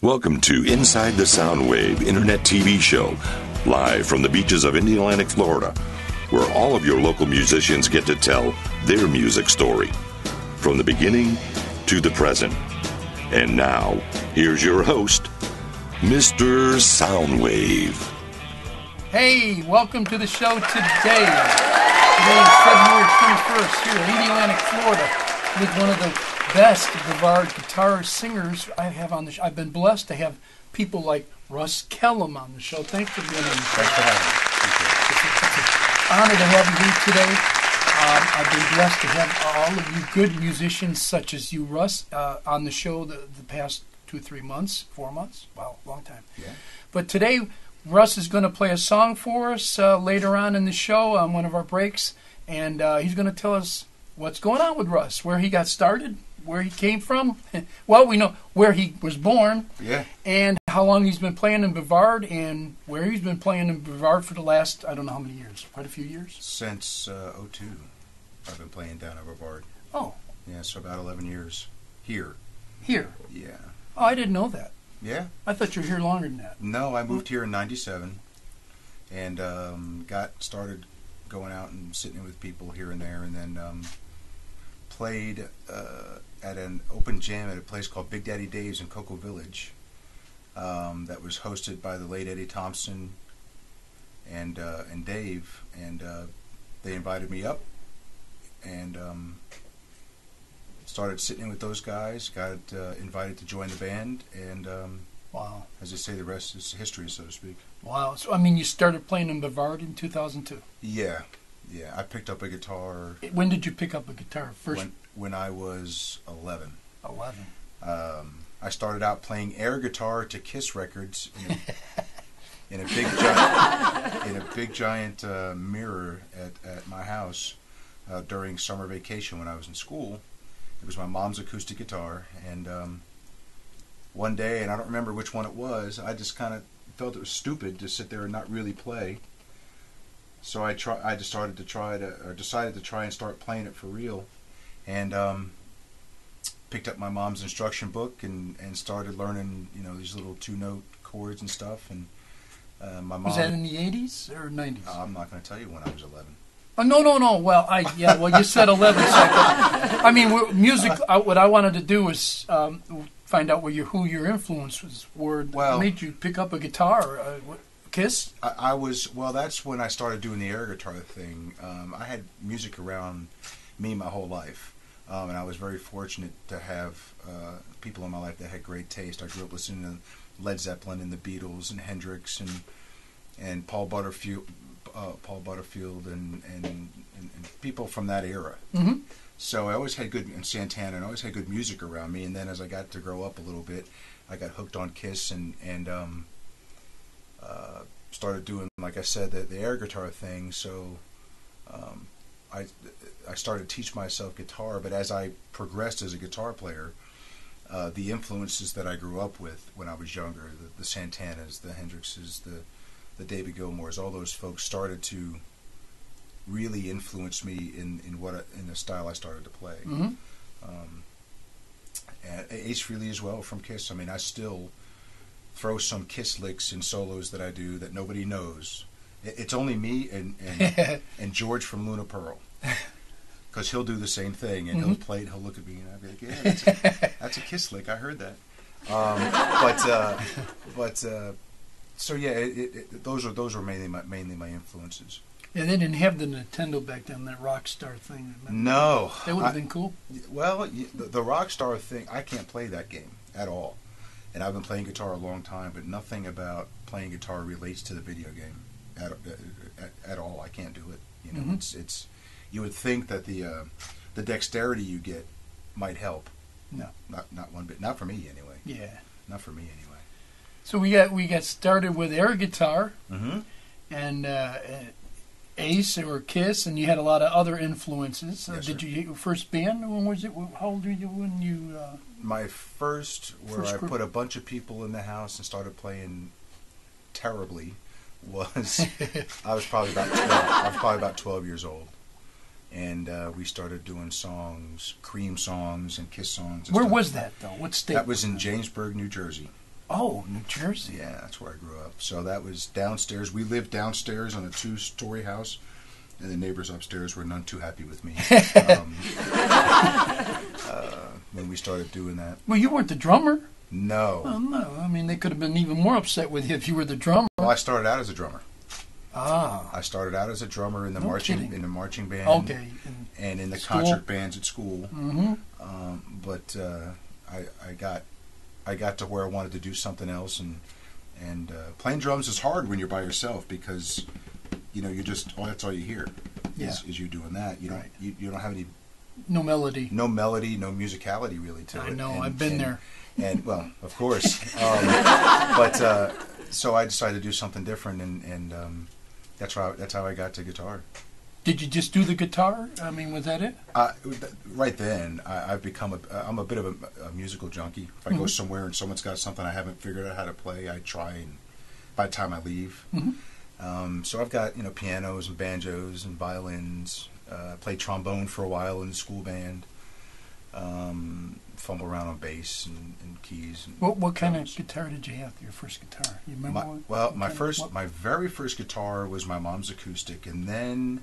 Welcome to Inside the Soundwave Internet TV Show, live from the beaches of Brevard, Florida, where all of your local musicians get to tell their music story, from the beginning to the present. And now, here's your host, Mr. Soundwave. Hey, welcome to the show today. Today is February 21st here in Atlantic, Florida, with one of the best Brevard guitar singers I have on the show. I've been blessed to have people like Russ Kellum on the show. Thanks for being on the show. Thanks for having me. It's an honor to have you here today. I've been blessed to have all of you good musicians such as you, Russ, on the show the past 2-3 months, 4 months. Wow, long time. Yeah. But today, Russ is going to play a song for us later on in the show on one of our breaks, and he's going to tell us what's going on with Russ, where he got started, where he came from. Well, we know where he was born, yeah, and how long he's been playing in Brevard, and where he's been playing in Brevard for the last, I don't know how many years, quite a few years? Since '02, I've been playing down at Brevard. Oh. Yeah, so about 11 years here. Here? Yeah. Oh, I didn't know that. Yeah. I thought you were here longer than that. No, I moved here in '97 and got started going out and sitting with people here and there, and then played at an open jam at a place called Big Daddy Dave's in Cocoa Village that was hosted by the late Eddie Thompson and Dave, and they invited me up and started sitting in with those guys, got invited to join the band, and wow. As I say, the rest is history, so to speak. Wow. So, I mean, you started playing in Brevard in 2002? Yeah. I picked up a guitar. When did you pick up a guitar first? When I was 11. 11. I started out playing air guitar to Kiss records in a big giant mirror at my house during summer vacation when I was in school. It was my mom's acoustic guitar, and one day, and I don't remember which one it was, I just kind of felt it was stupid to sit there and not really play. So I decided to try and start playing it for real, and picked up my mom's instruction book and started learning, these little 2-note chords and stuff. And my mom. Was that in the 80s or 90s? I'm not going to tell you when I was 11. Oh, no. Well, you said 11. So I mean, music. What I wanted to do was find out who your influences were. What made you pick up a guitar? Kiss? That's when I started doing the air guitar thing. I had music around me my whole life, and I was very fortunate to have people in my life that had great taste. I grew up listening to Led Zeppelin and the Beatles and Hendrix and Paul Butterfield and people from that era. Mm-hmm. So I always had and Santana, and I always had good music around me. And then as I got to grow up a little bit, I got hooked on Kiss and started doing, like I said, the air guitar thing. So I started to teach myself guitar, but as I progressed as a guitar player, the influences that I grew up with when I was younger, the Santanas, the Hendrixes, the David Gilmours, all those folks started to really influence me in the style I started to play. Mm-hmm. And Ace Frehley as well from Kiss. I mean, I still throw some Kiss licks in solos that I do that nobody knows. It's only me and George from Luna Pearl, because he'll do the same thing, and he'll play it. He'll look at me and I'll be like, "Yeah, that's a Kiss lick. I heard that." So yeah, those are mainly my influences. Yeah, they didn't have the Nintendo back then, that Rockstar thing. No, that would have been cool. Well, the Rockstar thing, I can't play that game at all. And I've been playing guitar a long time, but nothing about playing guitar relates to the video game at all. I can't do it. Mm-hmm. It's you would think that the dexterity you get might help. No, not one bit. Not for me anyway. Yeah, not for me anyway. So we got started with air guitar, mm-hmm. and Ace or Kiss, and you had a lot of other influences. Yes, did sir. you your first band? When was it? How old were you when you? My first I put a bunch of people in the house and started playing terribly was I was probably about 12 years old, and we started doing songs, Cream songs and Kiss songs. And Where stuff. was that though? What state? That was in Jamesburg, New Jersey. Oh, New Jersey. Yeah, that's where I grew up. So that was downstairs. We lived downstairs on a 2-story house, and the neighbors upstairs were none too happy with me when we started doing that. Well, you weren't the drummer. No. Well, no. I mean, they could have been even more upset with you if you were the drummer. Well, I started out as a drummer. Ah. I started out as a drummer in the marching band. Okay. And in the School? concert bands at school. Mm-hmm. But I got to where I wanted to do something else, and playing drums is hard when you're by yourself because you just that's all you hear is you doing that. You don't have any no melody, no musicality really to it. I know, I've been there. And well, of course, but so I decided to do something different, and that's how I got to guitar. Did you just do the guitar? I mean, was that it? Right then, I'm a bit of a musical junkie. If I go somewhere and someone's got something I haven't figured out how to play, I try, and by the time I leave. So I've got pianos and banjos and violins. Played trombone for a while in the school band. Fumble around on bass and keys. And what kind of guitar did you have? Your first guitar? You remember? My very first guitar was my mom's acoustic, and then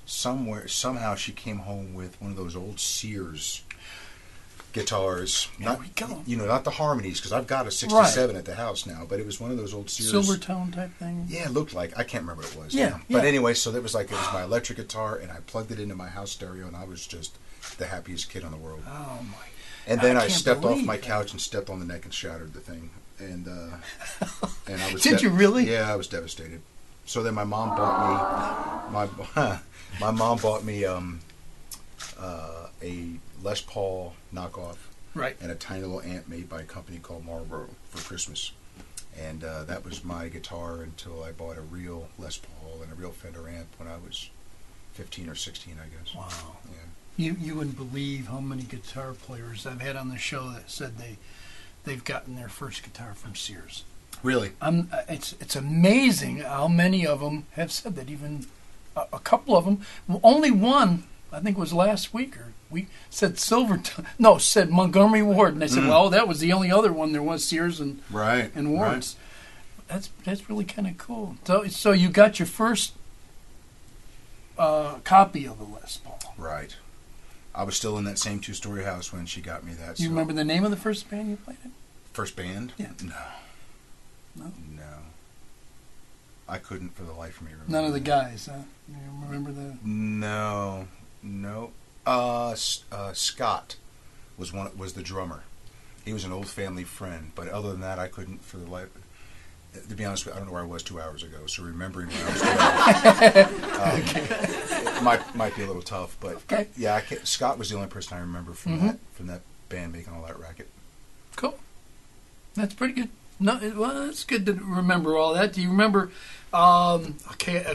somehow she came home with one of those old Sears guitars. There we go. Not the harmonies, because I've got a 67 at the house now, but it was one of those old Sears. Silvertone type thing? Yeah, it looked like. I can't remember what it was. Yeah. But anyway, so it was my electric guitar, and I plugged it into my house stereo, and I was just the happiest kid in the world. Oh, my. And then I stepped off my couch and stepped on the neck and shattered the thing. And I was Did you really? Yeah, I was devastated. So then my mom bought me a Les Paul knockoff, right, and a tiny little amp made by a company called Marlboro for Christmas. And that was my guitar until I bought a real Les Paul and a real Fender amp when I was 15 or 16, I guess. Wow. Yeah. You wouldn't believe how many guitar players I've had on the show that said they've gotten their first guitar from Sears. Really? It's amazing how many of them have said that. Even a couple of them. Only one, I think it was last week or we said said Montgomery Ward, and I said, well, that was the only other one there was, Sears and Ward's. Right. That's really kind of cool. So you got your first copy of the Les Paul. Right. I was still in that same 2-story house when she got me that. You remember the name of the first band you played in? First band? Yeah. No. I couldn't for the life of me remember. None of the guys, huh? You remember the? No. Scott was the drummer. He was an old family friend, but other than that, I couldn't for the life. To be honest with you, I don't know where I was 2 hours ago, so remembering where I was 2 hours might be a little tough. But yeah, Scott was the only person I remember from that band making all that racket. Cool. That's pretty good. No, well, it's good to remember all that. Do you remember? A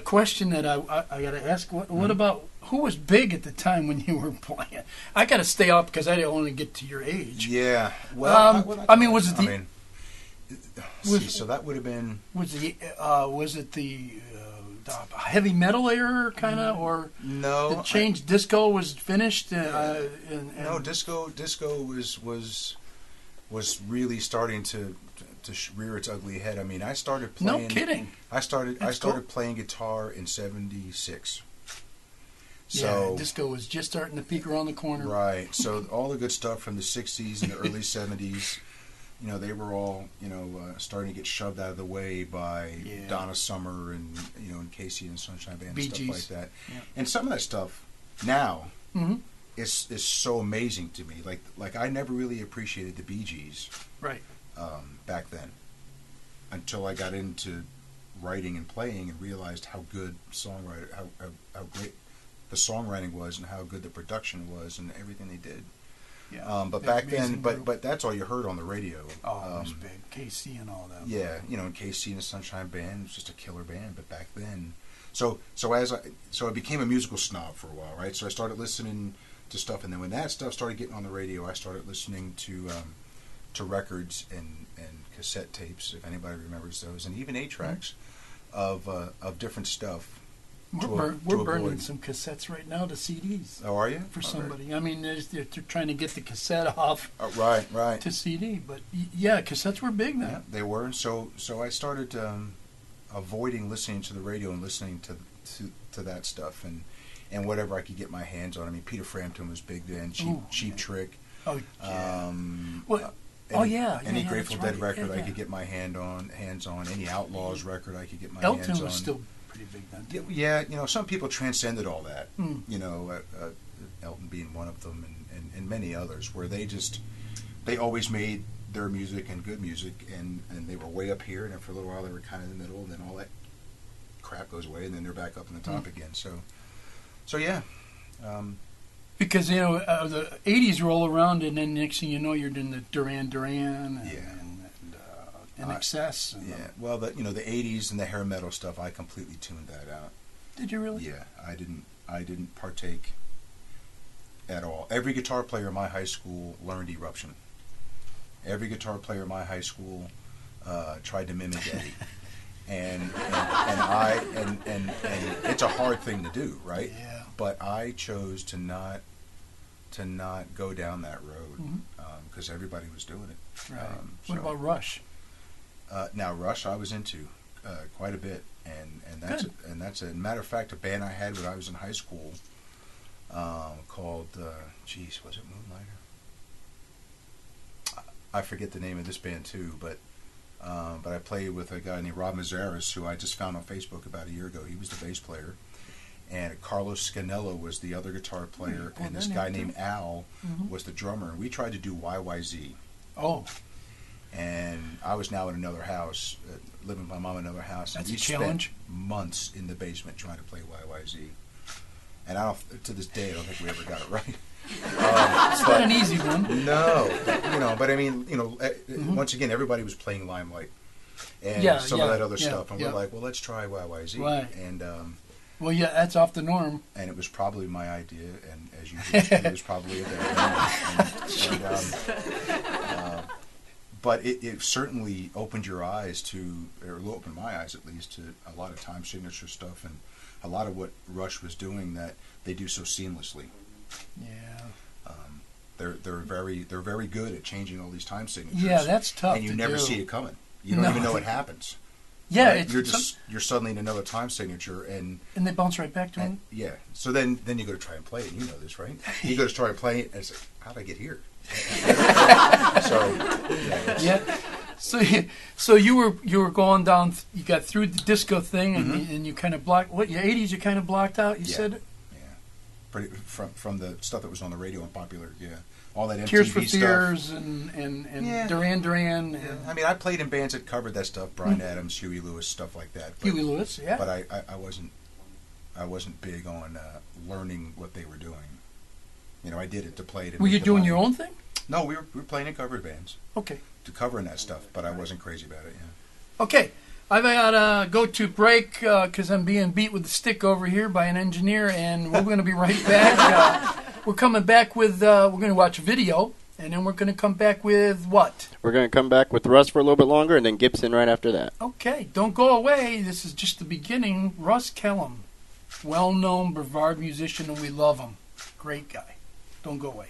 question that I got to ask. What about who was big at the time when you were playing? I got to stay up because I didn't want to get to your age. Yeah. Well, was it the? So that would have been. Was it the heavy metal era kind of, or no? The change disco was finished. No, disco was really starting to rear its ugly head. I mean, I started playing. No kidding. I started playing guitar in '76. So disco was just starting to peek around the corner. Right. So all the good stuff from the '60s and the early '70s. They were all, starting to get shoved out of the way by Donna Summer and, and Casey and Sunshine Band and stuff like that. Yeah. And some of that stuff now is so amazing to me. Like I never really appreciated the Bee Gees back then until I got into writing and playing and realized how good how great the songwriting was and how good the production was and everything they did. Yeah, but back then, but that's all you heard on the radio. Oh, it was big. KC and all that. Yeah, and KC and the Sunshine Band was just a killer band. But back then, so I became a musical snob for a while, right? So I started listening to stuff, and then when that stuff started getting on the radio, I started listening to records and cassette tapes, if anybody remembers those, and even 8-tracks of different stuff. We're burning some cassettes right now to CDs. Oh, are you? For somebody. I mean, they're trying to get the cassette off right. to CD. But, yeah, cassettes were big then. Yeah, they were. And so I started avoiding listening to the radio and listening to that stuff and whatever I could get my hands on. I mean, Peter Frampton was big then, Cheap Trick. Oh, yeah. Any Grateful Dead record I could get my hands on. Any Outlaws record I could get my hands on. Elton was still pretty big then, too. Yeah, some people transcended all that. Elton being one of them, and many others, where they always made their music and good music, and they were way up here, and then for a little while they were kind of in the middle, and then all that crap goes away, and then they're back up in the top again. So yeah. Because, the 80s roll around, and then next thing you know, you're doing the Duran Duran and Excess. Well, the 80s and the hair metal stuff, I completely tuned that out. Did you really? Yeah, I didn't partake at all. Every guitar player in my high school learned Eruption. Every guitar player in my high school tried to mimic Eddie. and it's a hard thing to do, right? Yeah. But I chose to not go down that road because everybody was doing it. Right. What about Rush? Now Rush, I was into quite a bit, and that's a matter of fact a band I had when I was in high school called was it Moonlighter? I forget the name of this band too, but I played with a guy named Rob Mazaris, who I just found on Facebook about a year ago. He was the bass player. And Carlos Scanello was the other guitar player, and this guy named Al was the drummer. And we tried to do YYZ. Oh. And I was now in another house, living with my mom in another house. That's and we a challenge. Spent months in the basement trying to play YYZ. And to this day, I don't think we ever got it right. It's not an easy one. No, but I mean, once again, everybody was playing Limelight and some of that other stuff, and we're like, well, let's try YYZ. Right. And well, yeah, that's off the norm. And it was probably my idea, and as usual, it was probably a bad but it certainly opened your eyes to, or opened my eyes at least, to a lot of time signature stuff and a lot of what Rush was doing that they do so seamlessly. Yeah. They're very good at changing all these time signatures. Yeah, that's tough. And you never see it coming. You don't even know it happens. Yeah, right? You're suddenly in another time signature, and they bounce right back to it. Yeah. So then you go to try and play it. And you know this, right? You go to try and play it, and it's like, how did I get here? So you were going down. You got through the disco thing, and you kind of blocked. What, your 80s? You kind of blocked out. You said. Yeah. Pretty from the stuff that was on the radio and popular. Yeah. All that MTV Tears for stuff. Fears and Duran Duran. I mean, I played in bands that covered that stuff. Brian Adams, Huey Lewis, stuff like that. But, Huey Lewis, yeah. But I wasn't big on learning what they were doing. I did it to play it. Were you doing your own thing? No, we were playing in cover bands. Okay. To covering that stuff, but I wasn't crazy about it. Yeah. Okay. I've got to go to break because I'm being beat with a stick over here by an engineer, and we're going to be right back. We're coming back with, we're going to watch a video, and then we're going to come back with what? We're going to come back with Russ for a little bit longer, and then Gibson right after that. Okay, don't go away. This is just the beginning. Russ Kellum, well-known Brevard musician, and we love him. Great guy. Don't go away.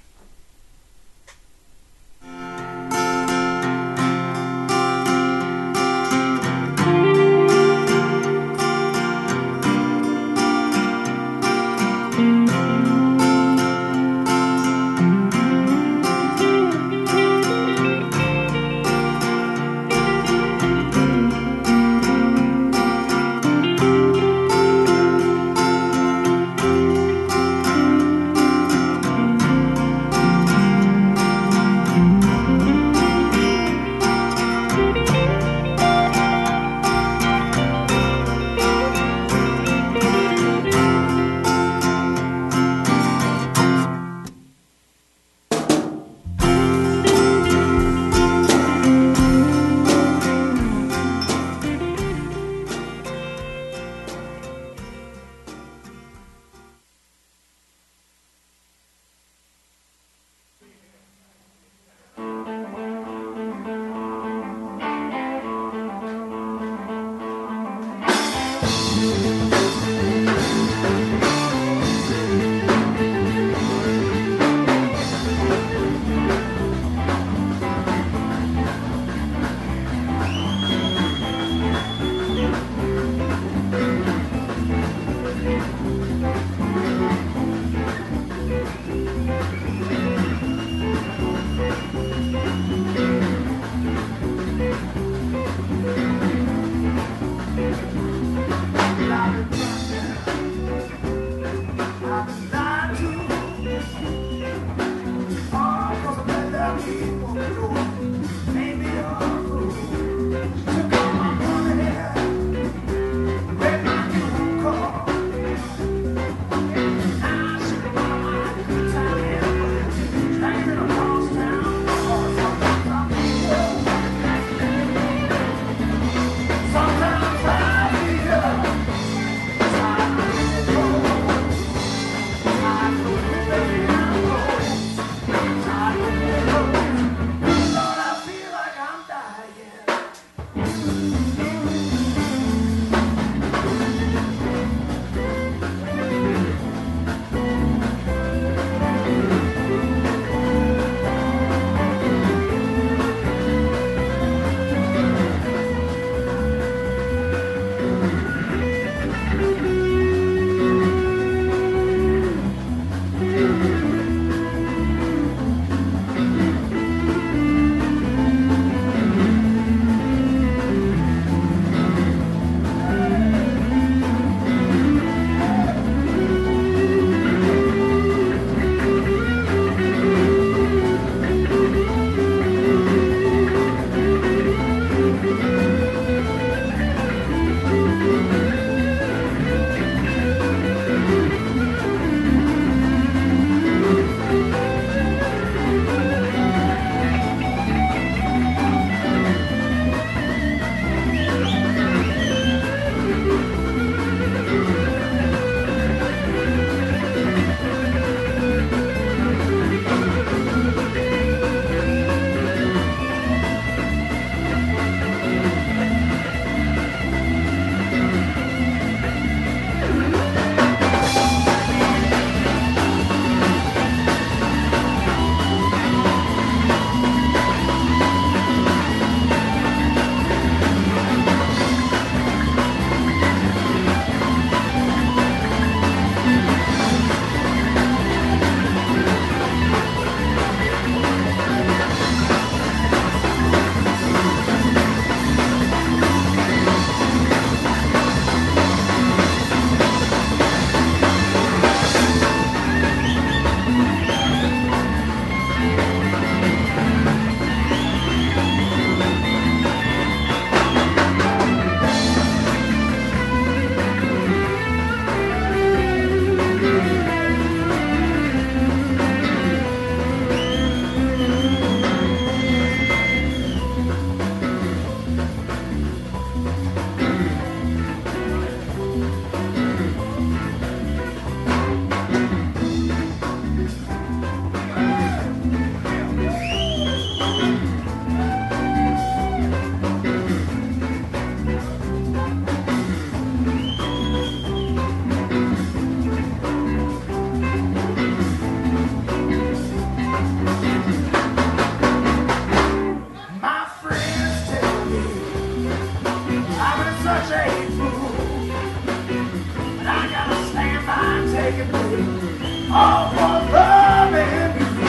taking place. All for love and beauty.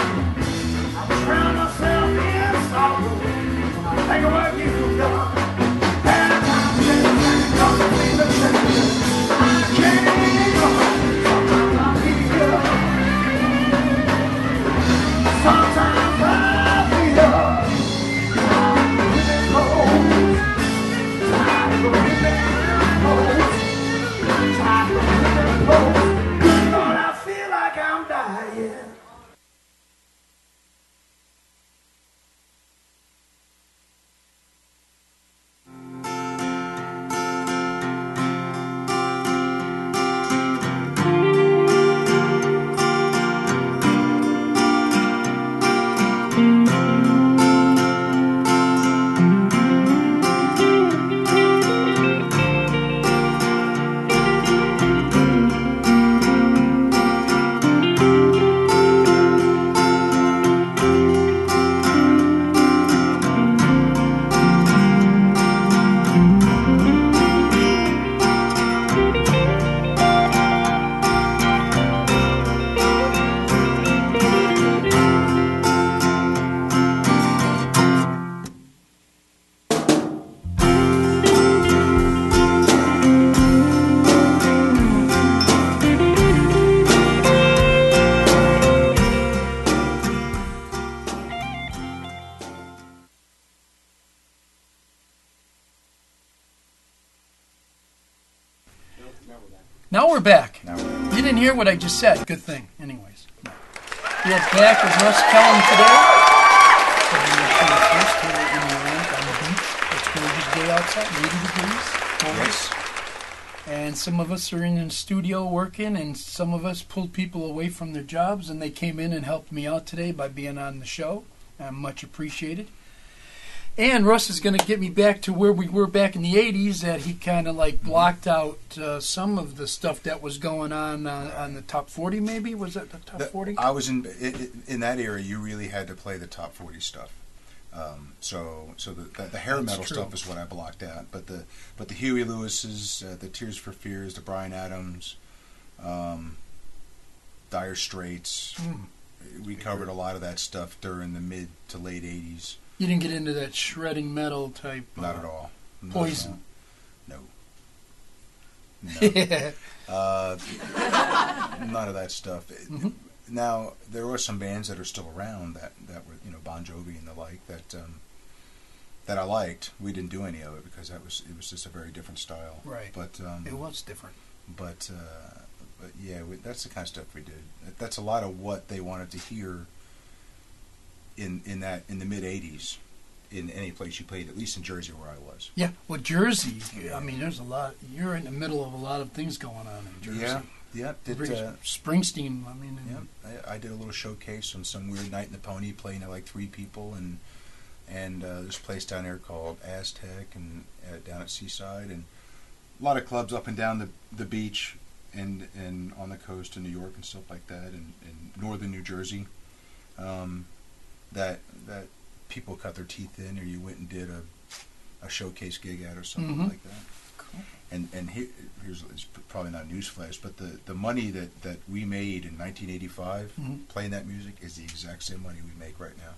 I drown myself in sorrow when I think of what you've done. And I'm just gonna be the same. I can't go home. Sometimes I feel. Sometimes I feel. I feel like I'm dying. Now we're back. Now we're- You didn't hear what I just said. Good thing. Anyways. We're back with Russ Kellum today. February 21st here in New Orleans on the beach. It's a gorgeous day outside, 80 degrees. Gorgeous. And some of us are in the studio working, and some of us pulled people away from their jobs, and they came in and helped me out today by being on the show. I'm much appreciated. And Russ is going to get me back to where we were back in the 80s, that he kind of like blocked out some of the stuff that was going on the top 40, maybe? Was that the top 40? I was in that era. You really had to play the top 40 stuff. So the hair metal true. stuff is what I blocked out. But the Huey Lewis's, the Tears for Fears, the Bryan Adams, Dire Straits. We covered a lot of that stuff during the mid to late 80s. You didn't get into that shredding metal type. Not at all. Not Poison. at all. No. Yeah. None of that stuff. Mm-hmm. Now there are some bands that are still around that were Bon Jovi and the like that I liked. We didn't do any of it because it was just a very different style. Right. But It was different. But yeah, that's the kind of stuff we did. That's a lot of what they wanted to hear in the mid '80s. In any place you played, at least in Jersey where I was. Yeah, well, Jersey, I mean, there's a lot. You're in the middle of a lot of things going on in Jersey. Yeah. Springsteen, I mean. I did a little showcase on some weird night in the Pony, playing to like 3 people, and there's a place down there called Aztec, and down at Seaside, and a lot of clubs up and down the beach, and on the coast in New York and stuff like that, and northern New Jersey, that people cut their teeth in, or you went and did a showcase gig at, or something like that. Cool. And here's it's probably not newsflash, but the money that we made in 1985 playing that music is the exact same money we make right now.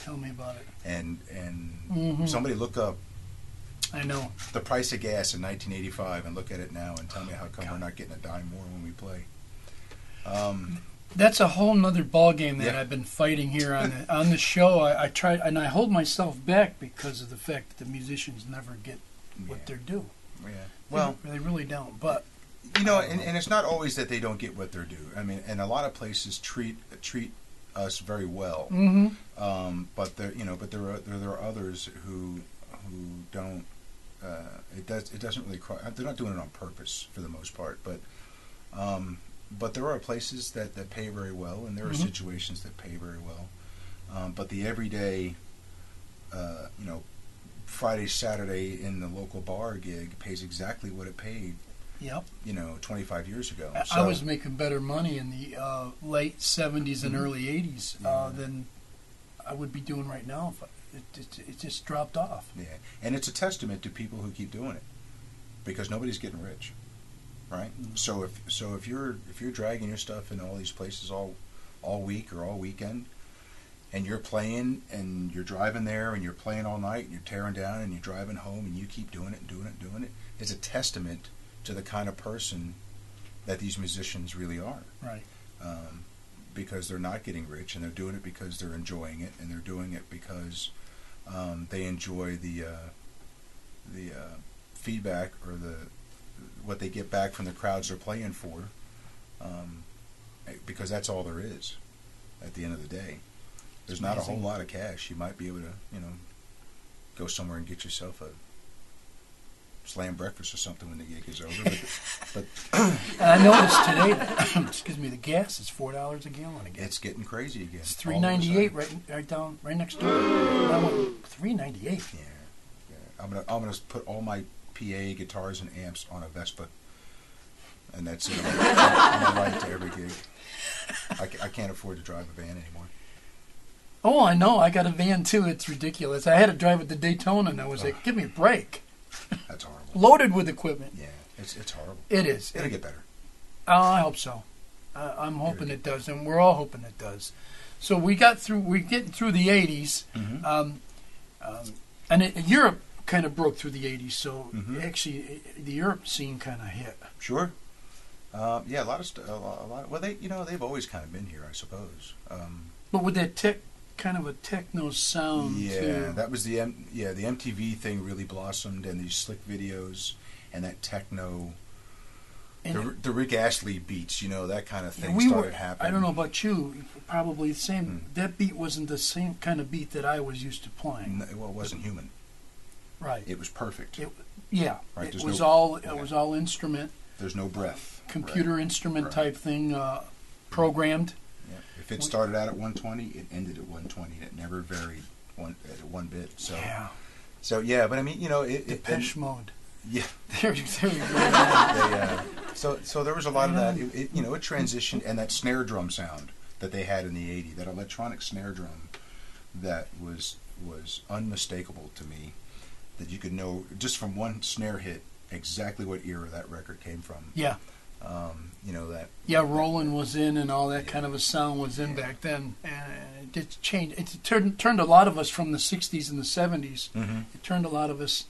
Tell me about it. And somebody look up I know the price of gas in 1985 and look at it now and tell me how come we're not getting a dime more when we play. that's a whole nother ball game that Yeah. I've been fighting here on the show. I try, and I hold myself back because of the fact that the musicians never get what they're due. Yeah. Well, they really don't. But and it's not always that they don't get what they're due. I mean, and a lot of places treat us very well. But there are others who don't. It doesn't really. They're not doing it on purpose for the most part, but there are places that pay very well, and there are situations that pay very well. But the everyday, Friday, Saturday in the local bar gig pays exactly what it paid. Yep. 25 years ago. I was making better money in the late 70s and early 80s than I would be doing right now if it just dropped off. Yeah, and it's a testament to people who keep doing it, because nobody's getting rich. right? So if you're dragging your stuff in all these places all week or all weekend, and you're playing and you're driving there and you're playing all night and you're tearing down and you're driving home and you keep doing it and doing it and doing it, it's a testament to the kind of person that these musicians really are. Right. Because they're not getting rich, and they're doing it because they're enjoying it, and they're doing it because they enjoy the feedback or what they get back from the crowds they're playing for, because that's all there is at the end of the day. There's not a whole lot of cash. You might be able to, go somewhere and get yourself a slam breakfast or something when the gig is over. But And I noticed today, excuse me, the gas is $4 a gallon again. it's getting crazy again. It's $3.98 right next door. $3.98. Yeah. I'm gonna put all my PA guitars and amps on a Vespa, and that's it. I'm gonna ride it to every gig. I can't afford to drive a van anymore. Oh, I know. I got a van too. It's ridiculous. I had to drive it to Daytona, and I was like, "Give me a break." That's horrible. Loaded with equipment. Yeah, it's horrible. It is. It'll get better. I hope so. I'm hoping it does, and we're all hoping it does. So we're getting through the 80s, and Europe kind of broke through the 80s. So actually, the Europe scene kind of hit. Sure. Yeah, a lot. Well, they've always kind of been here, I suppose. But with that kind of a techno sound. Yeah, too. that was the MTV thing really blossomed, and these slick videos and that techno. The Rick Astley beats, that kind of thing started happening. I don't know about you, probably the same. That beat wasn't the same kind of beat that I was used to playing. No, well, it wasn't human. Right. It was perfect. Right. It was all instrument. There's no breath. Computer instrument type thing, programmed. Yeah. If it started out at 120, it ended at 120. It never varied one bit. So yeah. So yeah, but I mean, Depeche Mode. Yeah. There you go. So there was a lot of that. It transitioned, and that snare drum sound that they had in the '80s, that electronic snare drum, that was unmistakable to me. That you could know just from one snare hit exactly what era that record came from. Yeah. That. Yeah, Roland was in, and all that kind of a sound was in back then, and it changed. It turned a lot of us from the '60s and the '70s. Mm-hmm. It turned a lot of us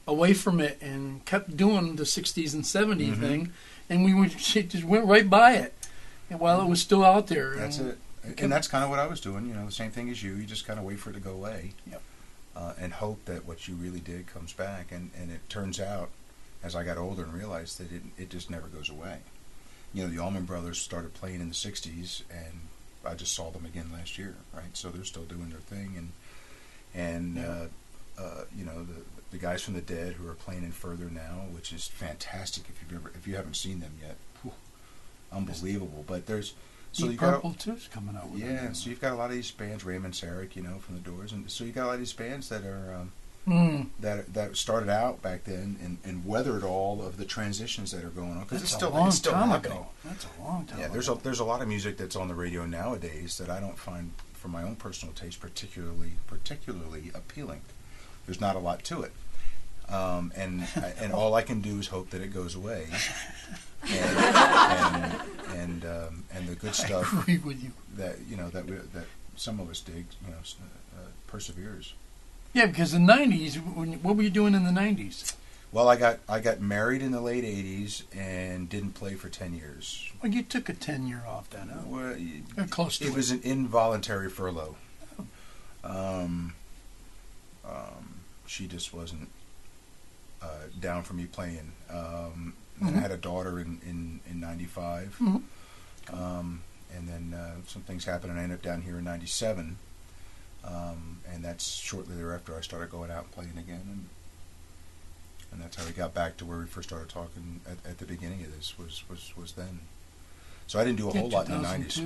away from it and kept doing the '60s and '70s thing, and it just went right by it, and while it was still out there. That's it. And that's kind of what I was doing. The same thing as you. You just kind of wait for it to go away. Yep. And hope that what you really did comes back. And it turns out, as I got older and realized that it just never goes away. The Allman Brothers started playing in the 60s, and I just saw them again last year, right? So they're still doing their thing. And the guys from the Dead who are playing in Further now, which is fantastic if you haven't seen them yet. Whew, unbelievable. But there's... So Deep Purple too's coming out with them. So you've got a lot of these bands, Raymond Sarek, from the Doors, and so you got a lot of these bands that are that started out back then and weathered all of the transitions that are going on, because it's still happening. That's a long time. Yeah, there's a lot of music that's on the radio nowadays that I don't find, for my own personal taste, particularly appealing. There's not a lot to it, and all I can do is hope that it goes away. And the good stuff. I agree with you. That that some of us dig, perseveres. Yeah, because the '90s. What were you doing in the '90s? Well, I got married in the late '80s and didn't play for 10 years. Well, you took a 10-year off then, huh? Well, or close to it. It was an involuntary furlough. She just wasn't down for me playing. And I had a daughter in '95, and then some things happened, and I ended up down here in '97, and that's shortly thereafter I started going out and playing again, and that's how we got back to where we first started talking at the beginning of this was then. So I didn't do a whole lot in the '90s.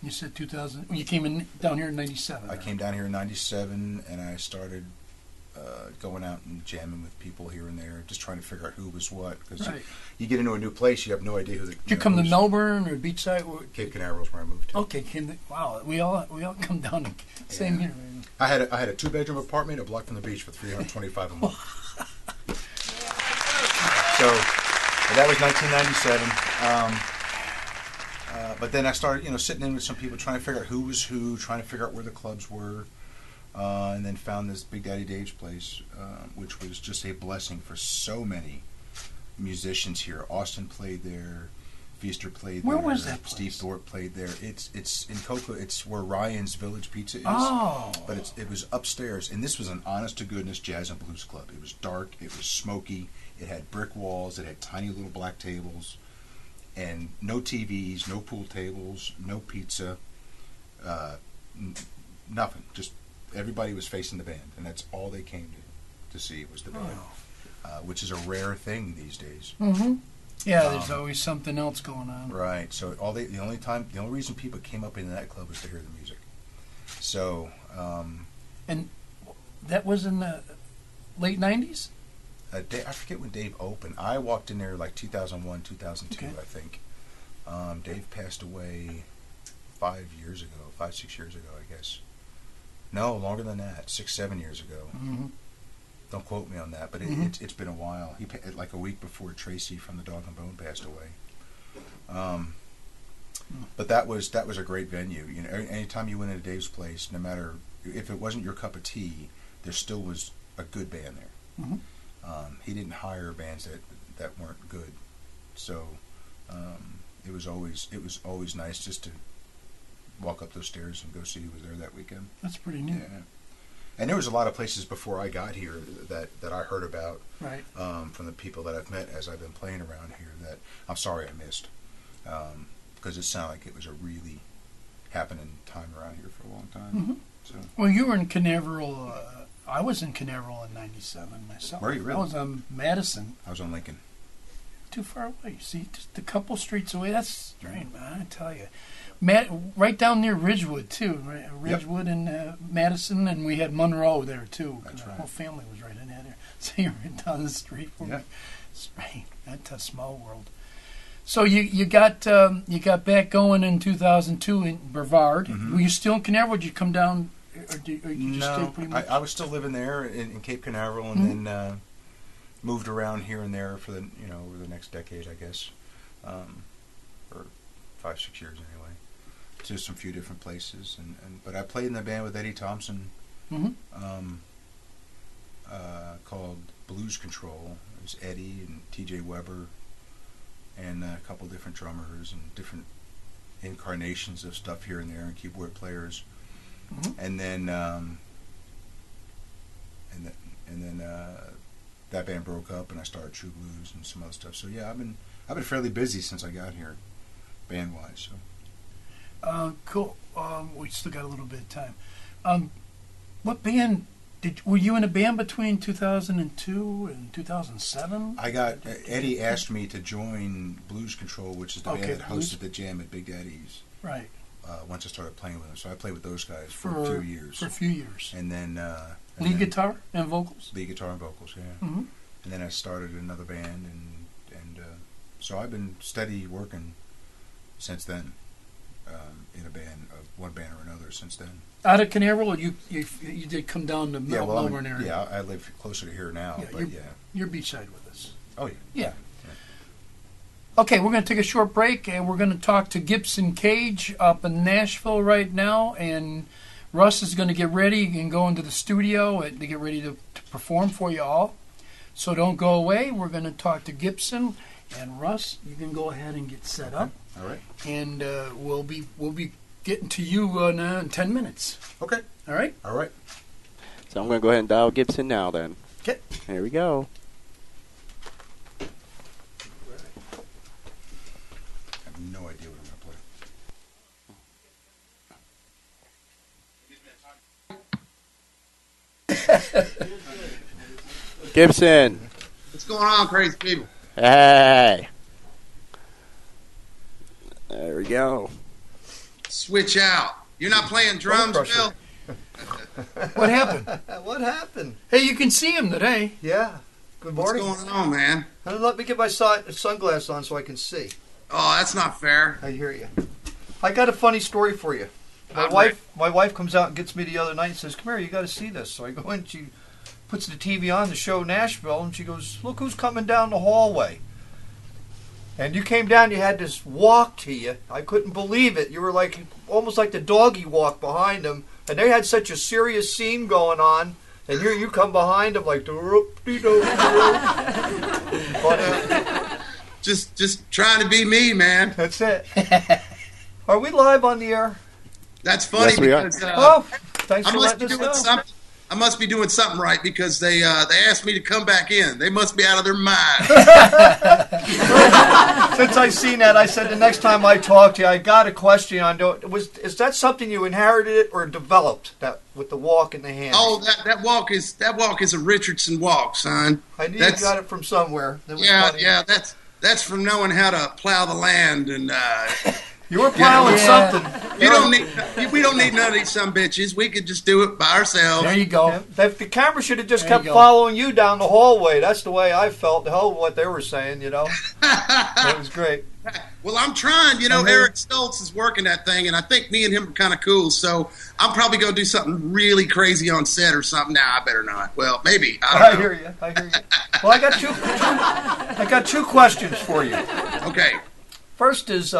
You said 2000. You came down here in '97. I came down here in '97, and I started going out and jamming with people here and there, just trying to figure out who was what. Because you get into a new place, you have no idea who the... Did you come to Melbourne or Beachside? Cape Canaveral is where I moved to. Okay, wow, we all come down to same here. I had a 2-bedroom apartment a block from the beach for $325 a month. that was 1997. But then I started, sitting in with some people, trying to figure out who was who, trying to figure out where the clubs were, and then found this Big Daddy Dave's place, which was just a blessing for so many musicians here. Austin played there, Feaster played there. Where was that place? Steve Thorpe played there. It's in Cocoa. It's where Ryan's Village Pizza is. Oh. But it was upstairs, and this was an honest-to-goodness jazz and blues club. It was dark. It was smoky. It had brick walls. It had tiny little black tables. And no TVs, no pool tables, no pizza, nothing. Just everybody was facing the band, and that's all they came to see was the band, which is a rare thing these days. Mm-hmm. Yeah, there's always something else going on. Right. So the only reason people came up into that club was to hear the music. So. And that was in the late 90s? I forget when Dave opened. I walked in there like 2001, 2002, Okay. I think. Dave passed away 5 years ago, 6 years ago, I guess. No, longer than that, 6, 7 years ago. Mm-hmm. Don't quote me on that, but Mm-hmm. it's been a while. Like a week before Tracy from the Dog and Bone passed away. But that was a great venue. Anytime you went into Dave's place, no matter if it wasn't your cup of tea, there still was a good band there. Mm-hmm. He didn't hire bands that weren't good, so it was always nice just to walk up those stairs and go see who was there that weekend. That's pretty neat. Yeah, and there was a lot of places before I got here that I heard about, Right. From the people that I've met as I've been playing around here that I'm sorry I missed, because it sounded like it was a really happening time around here for a long time. Mm-hmm. So. Well, you were in Canaveral. I was in Canaveral in '97 myself. Were you really? I was on Madison. I was on Lincoln. Too far away. See, just a couple streets away. That's strange, man. I tell you. Right down near Ridgewood too. Right? Ridgewood and Madison, and we had Monroe there too. That's The right. whole family was right in that area. So you're right down the street from Yeah. me. Strange. That's a small world. So you got back going in 2002 in Brevard. Mhm. Were you still in Canaveral? Or did you come down? Or you just stay No, pretty much? I was still living there in Cape Canaveral, and then moved around here and there for over the next decade, I guess, or 5, 6 years anyway, to some few different places. But I played in the band with Eddie Thompson, Mm-hmm. called Blues Control. It was Eddie and T.J. Weber, and a couple different drummers and different incarnations of stuff here and there, and keyboard players. Mm-hmm. And then that band broke up, and I started True Blues and some other stuff. So yeah, I've been fairly busy since I got here, band wise. So Cool. We still got a little bit of time. What band were you in a band between 2002 and 2007? I got Eddie asked me to join Blues Control, which is the Okay, band that Blues. hosted the jam at Big Daddy's. Right. Once I started playing with them, so I played with those guys for a few years. For a few years. And then Lead guitar and vocals. lead guitar and vocals, yeah. Mm-hmm. And then I started another band, and so I've been steady working since then, in a band, one band or another since then. Out of Canaveral, or you did come down to Yeah, Melbourne area. yeah, I live closer to here now, but yeah. You're beachside with us. Oh yeah. Yeah. Okay, we're going to take a short break, and we're going to talk to Gibson Cage up in Nashville right now, and Russ is going to get ready and go into the studio to get ready to perform for you all. So don't go away. We're going to talk to Gibson, and Russ, you can go ahead and get set up, All right. and we'll be getting to you in 10 minutes. Okay. All right? All right. So I'm going to go ahead and dial Gibson now then. Okay. Here we go. I have no idea what I'm going to play. Gibson. What's going on, crazy people? Hey. There we go. Switch out. You're not playing drums, Bill? What happened? What happened? Hey, you can see him today. Yeah. Good What's morning. going on, man? Let me get my sunglasses on so I can see. Oh, that's not fair. I hear you. I got a funny story for you. My wife comes out and gets me the other night and says, "Come here, you got to see this." So I go in. She puts the TV on the show Nashville, and she goes, "Look who's coming down the hallway." And you came down, you had this walk to you. I couldn't believe it. You were like, almost like the doggy walk behind them. And they had such a serious scene going on. And here you come behind them like, Just trying to be me, man. That's it. Are we live on the air? That's funny Yes, we are. Oh, thanks for letting us know. I must be doing something right because they asked me to come back in. They must be out of their mind. Since I seen that, I said the next time I talk to you, I got a question on. Is that something you inherited or developed? That with the walk in the hand. Oh, that walk is a Richardson walk, son. I knew you got it from somewhere. That was funny. Yeah. That's from knowing how to plow the land and. You were plowing something. We don't need none of these some bitches. We could just do it by ourselves. There you go. Yeah, the camera should have just kept following you down the hallway. That's the way I felt. The hell of what they were saying, you know. That was great. Well, I'm trying. You know, Eric Stoltz is working that thing, and I think me and him are kind of cool. So I'm probably going to do something really crazy on set or something. Nah, I better not. Well, maybe. I don't know. Hear you. Well, I got two questions for you. Okay. First is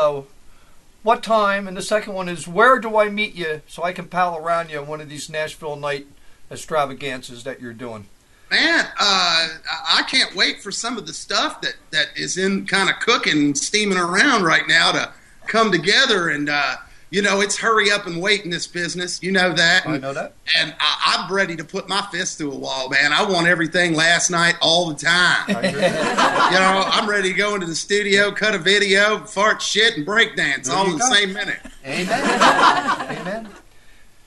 what time, and the second one is where do I meet you so I can pal around you on one of these Nashville night extravaganzas that you're doing? Man, I can't wait for some of the stuff that is in kind of cooking, steaming around right now to come together. And, you know, it's hurry up and wait in this business. You know that. I know that. And I'm ready to put my fist through a wall, man. I want everything last night all the time. I hear you. You know, I'm ready to go into the studio, cut a video, fart shit, and break dance all in the same minute. Amen.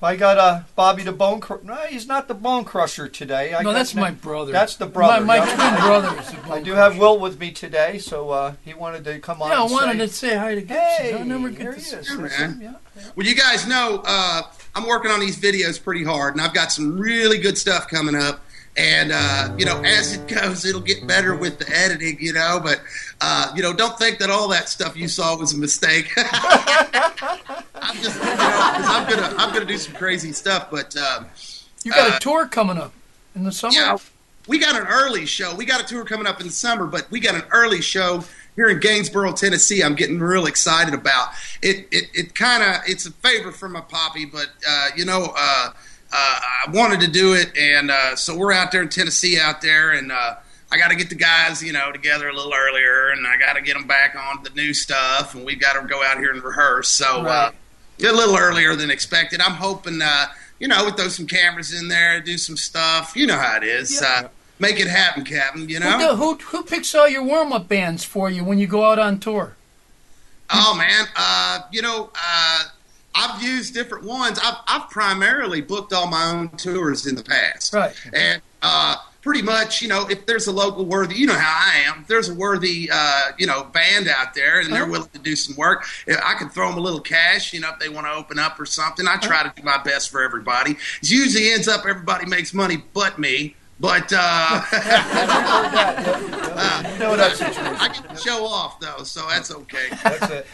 I got Bobby the Bone Crusher. No, he's not the Bone Crusher today. No, that's my brother. That's the brother. My twin brother is the Bone I do have Will with me today, so he wanted to come on. Yeah, I and wanted to say hi to Gibson. Hey, I never here get he to is. see him. Man. Well, you guys know I'm working on these videos pretty hard, and I've got some really good stuff coming up. And, you know, as it goes, it'll get better with the editing, you know. But, you know, don't think that all that stuff you saw was a mistake. I'm just, you know, because I'm gonna do some crazy stuff. But You got a tour coming up in the summer? yeah, we got an early show. We got a tour coming up in the summer, but we got an early show here in Gainesboro, Tennessee. I'm getting real excited about it. It's a favor from my poppy, but you know. I wanted to do it, and so we're out there in Tennessee and I got to get the guys, you know, together a little earlier, and I got to get them back on the new stuff, and we've got to go out here and rehearse. So a little earlier than expected. I'm hoping, you know, we throw some cameras in there, do some stuff. You know how it is. Yeah. Make it happen, Captain, you know? Who picks all your warm-up bands for you when you go out on tour? Oh, man, you know, I've used different ones. I've primarily booked all my own tours in the past. Right. And pretty much, you know, if there's a local worthy, you know how I am, if there's a worthy, you know, band out there and they're willing to do some work, I can throw them a little cash, you know, if they want to open up or something. I try to do my best for everybody. It usually ends up everybody makes money but me. But You know that situation. I get to show off, though, so that's okay. That's it.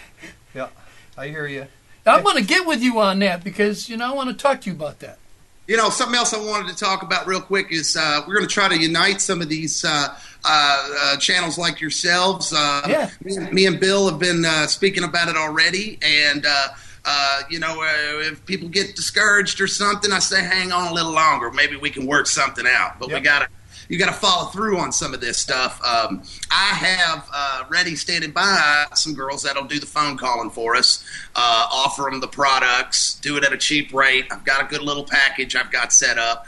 Yeah, I hear you. I'm going to get with you on that because, you know, I want to talk to you about that. You know, something else I wanted to talk about real quick is we're going to try to unite some of these channels like yourselves. Me and Bill have been speaking about it already, and you know, if people get discouraged or something, I say hang on a little longer. Maybe we can work something out. But you got to follow through on some of this stuff. I have ready, standing by some girls that'll do the phone calling for us, offer them the products, do it at a cheap rate. I've got a good little package I've got set up,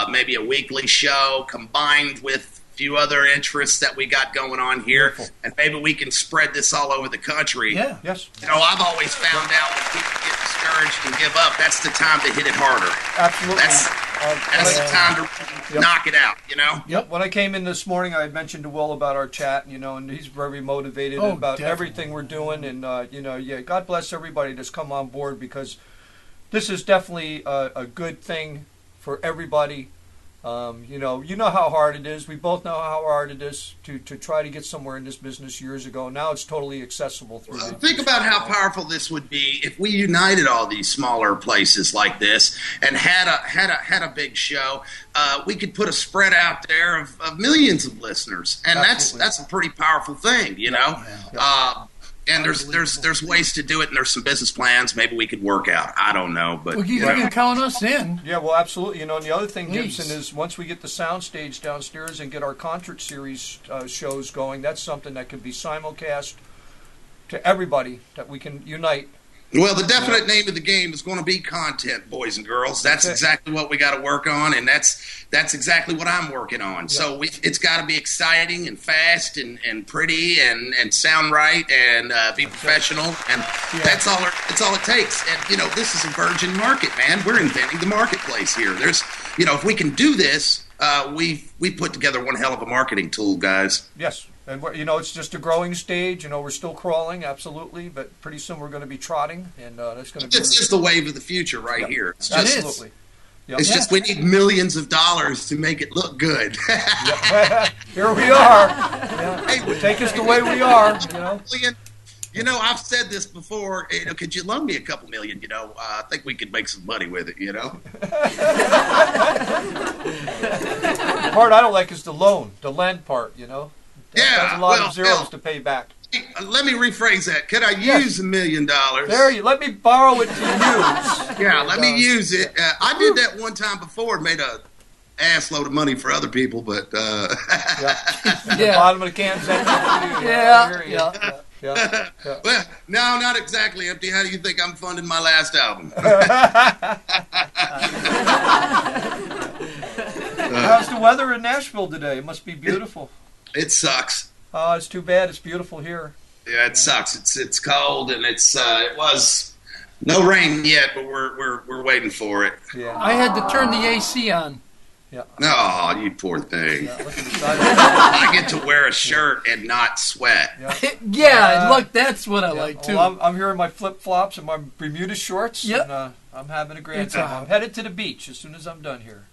maybe a weekly show combined with a few other interests that we got going on here, and maybe we can spread this all over the country. Yeah. Yes. You know, I've always found out when people get discouraged and give up, that's the time to hit it harder. Absolutely. That's the time to knock it out, you know? Yep. When I came in this morning, I had mentioned to Will about our chat, you know, and he's very motivated about everything we're doing. And, you know, God bless everybody that's come on board because this is definitely a good thing for everybody You know how hard it is. We both know how hard it is to try to get somewhere in this business years ago. Now it's totally accessible through. Think about how powerful this would be if we united all these smaller places like this and had a big show. We could put a spread out there of millions of listeners, and that's a pretty powerful thing, you know. And there's ways to do it, and there's some business plans maybe we could work out. I don't know, but you can count us in. Yeah, well, absolutely. You know, and the other thing, Gibson, is once we get the sound stage downstairs and get our concert series shows going, that's something that can be simulcast to everybody, that we can unite. Well, the definite name of the game is going to be content, boys and girls. That's exactly what we got to work on, and that's exactly what I'm working on. So it's got to be exciting and fast and pretty and sound right and be professional, and that's all it takes. And you know, this is a virgin market, man. We're inventing the marketplace here. There's, you know, if we can do this, we put together one hell of a marketing tool, guys. Yes. And you know, it's just a growing stage. You know, we're still crawling, absolutely, but pretty soon we're going to be trotting, and that's going to be. This is the wave of the future, right here. It's just, absolutely. It's just we need millions of dollars to make it look good. Here we are. Hey, take us the way we are. You know, I've said this before. You know, could you loan me a couple million? You know, I think we could make some money with it. You know. The part I don't like is the lend part. You know. That's a lot of zeros to pay back. Let me rephrase that. Could I use $1 million? Let me borrow it to use. Yeah, let me use it. I did that one time before and made a ass load of money for other people, but the bottom of the can's empty. Well, no, not exactly empty. How do you think I'm funding my last album? How's the weather in Nashville today? It must be beautiful. It sucks. Oh, it's too bad. It's beautiful here. Yeah, it sucks. It's cold, and it was no rain yet, but we're waiting for it. Yeah. I had to turn the AC on. Yeah. Oh, you poor thing. I get to wear a shirt and not sweat. Look, that's what I like too. Well, I'm here in my flip flops and my Bermuda shorts. Yep. And I'm having a great time. I'm headed to the beach as soon as I'm done here.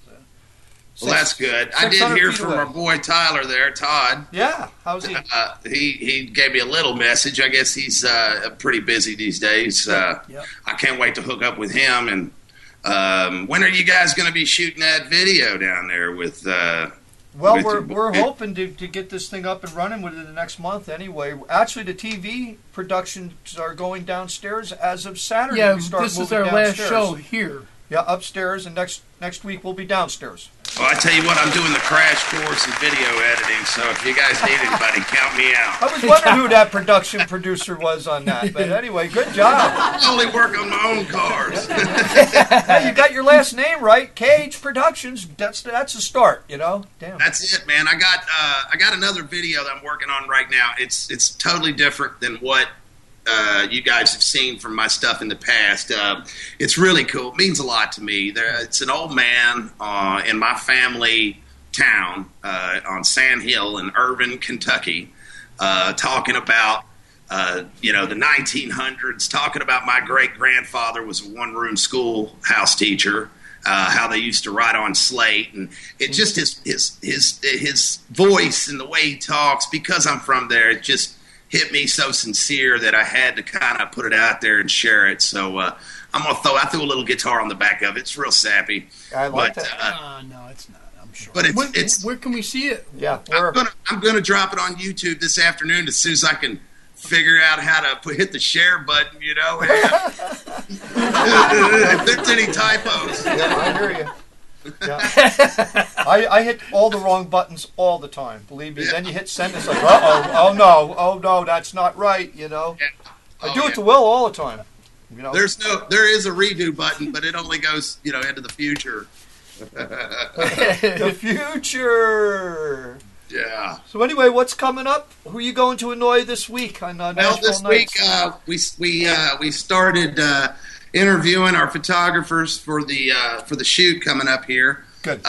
Well, that's good. I did hear from our boy Tyler there, Todd. Yeah, how's he? He gave me a little message. I guess he's pretty busy these days. I can't wait to hook up with him. And when are you guys going to be shooting that video down there with? Well, we're hoping to get this thing up and running within the next month. Anyway, actually, the TV productions are going downstairs as of Saturday. Yeah, this is our last show here. Yeah, upstairs, and next week we'll be downstairs. Well, I tell you what, I'm doing the crash course in video editing, so if you guys need anybody, count me out. I was wondering who that production producer was on that, but anyway, good job. I only work on my own cars. Hey, you got your last name right, Cage Productions. That's a start, you know. Damn. That's it, man. I got another video that I'm working on right now. It's totally different than what you guys have seen from my stuff in the past. It's really cool. It means a lot to me. It's an old man in my family town on Sand Hill in Irvine, Kentucky, talking about the 1900s, talking about my great-grandfather was a one-room schoolhouse teacher, how they used to write on slate, and it just his voice and the way he talks, because I'm from there, it just hit me so sincere that I had to kind of put it out there and share it. So I threw a little guitar on the back of it. It's real sappy. I like that. No, it's not. I'm sure. But it's where can we see it? Yeah, I'm gonna drop it on YouTube this afternoon as soon as I can figure out how to hit the share button. You know, if there's any typos. Yeah, I hear you. Yeah. I hit all the wrong buttons all the time. Believe me. Yeah. Then you hit send. It's like, oh no, that's not right. You know. Yeah. I do it to Will all the time. You know. There is a redo button, but it only goes into the future. The future. Yeah. So anyway, what's coming up? Who are you going to annoy this week on Nashville this Nights? Week we started interviewing our photographers for the shoot coming up here. Good.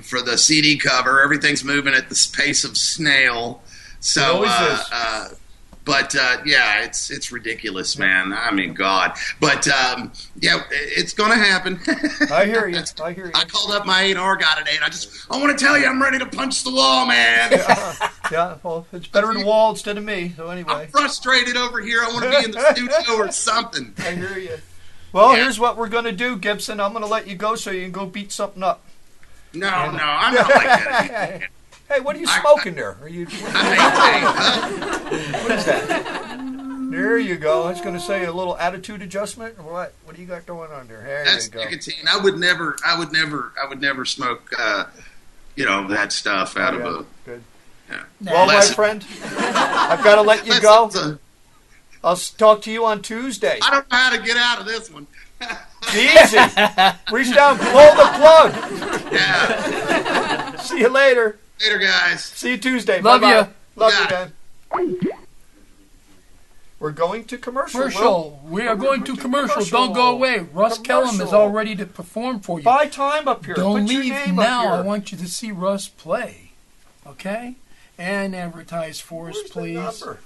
For the CD cover, everything's moving at the pace of snail. So, But yeah, it's ridiculous, man. I mean, God. But yeah, it's gonna happen. I hear you. I called up my A&R guy today, and I want to tell you, I'm ready to punch the wall, man. Yeah, well, it's better in the wall instead of me. So anyway, I'm frustrated over here. I want to be in the studio or something. I hear you. Well, here's what we're gonna do, Gibson. I'm gonna let you go so you can go beat something up. No, I'm not like that. Hey, what are you smoking there? Are you? What is that? There you go. I was going to say a little attitude adjustment. Or what? What do you got going on there? That's you go. Nicotine. I would never smoke. That stuff out of a. Good. Yeah. Well, my friend, I've got to let you go. I'll talk to you on Tuesday. I don't know how to get out of this one. Easy. Reach down, pull the plug. Yeah. See you later. Later, guys. See you Tuesday. Love Bye-bye. you. Love you, man. We're going to commercial. Commercial. We are going to commercial. Don't go away. Russ Kellum is all ready to perform for you. Buy time up here. Don't Put your leave name now. up here. I want you to see Russ play. Okay? And advertise for us, please. The number?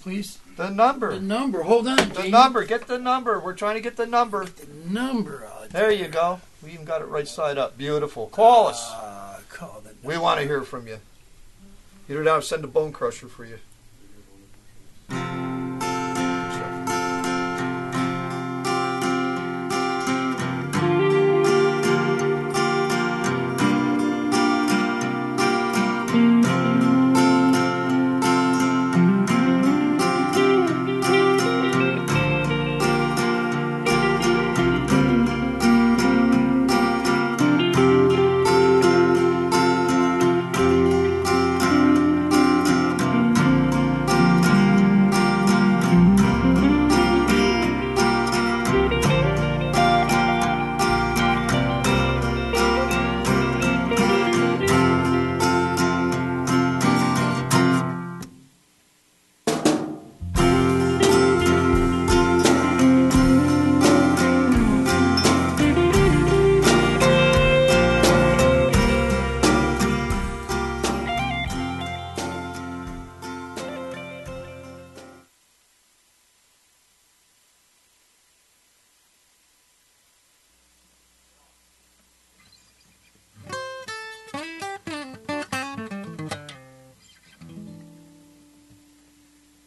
Please. The number. The number. Hold on. The number. Get the number. We're trying to get the number. The number. There you go. We even got it right side up. Beautiful. Call us. Call the We want to hear from you. Either that or send a bone crusher for you.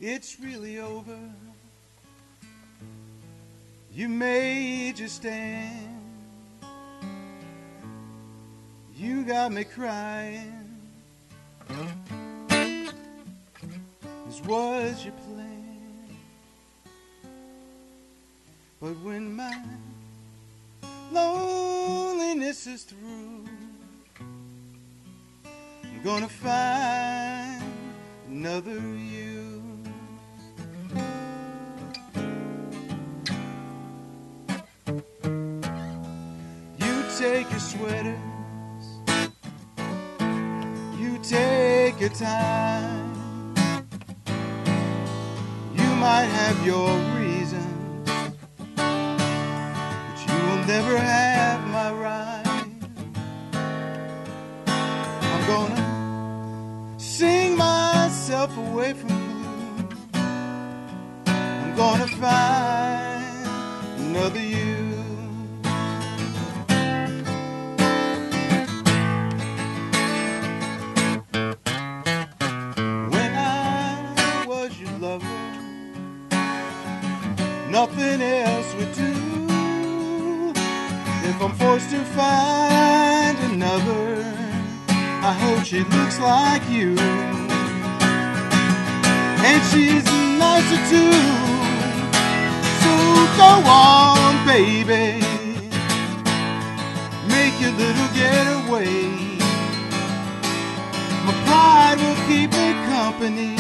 It's really over. You made your stand. You got me crying. This was your plan. But when my loneliness is through, I'm gonna find another you. Take your sweaters, you take your time. You might have your reasons, but you will never have my right. I'm gonna sing myself away from blue. I'm gonna find another you. Nothing else would do. If I'm forced to find another, I hope she looks like you. And she's nicer too. So go on, baby, make your little getaway. My pride will keep me company,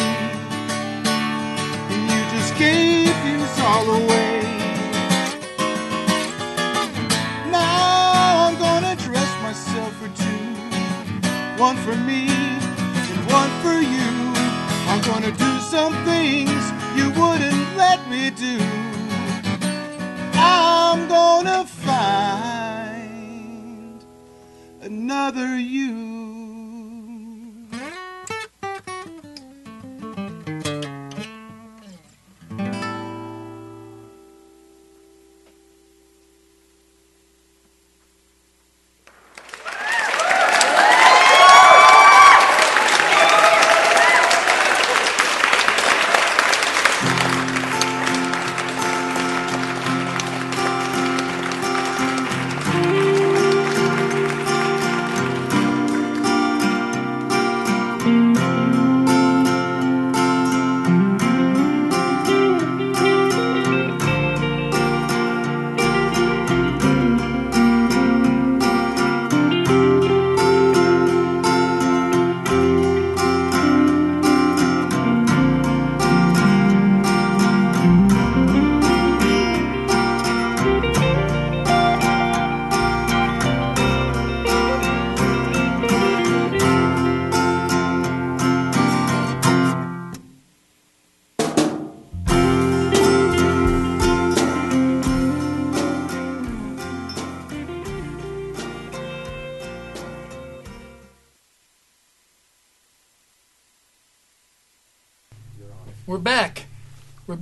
and you just gave us all away. Now I'm gonna dress myself for two, one for me and one for you. I'm gonna do some things you wouldn't let me do. I'm gonna find another you.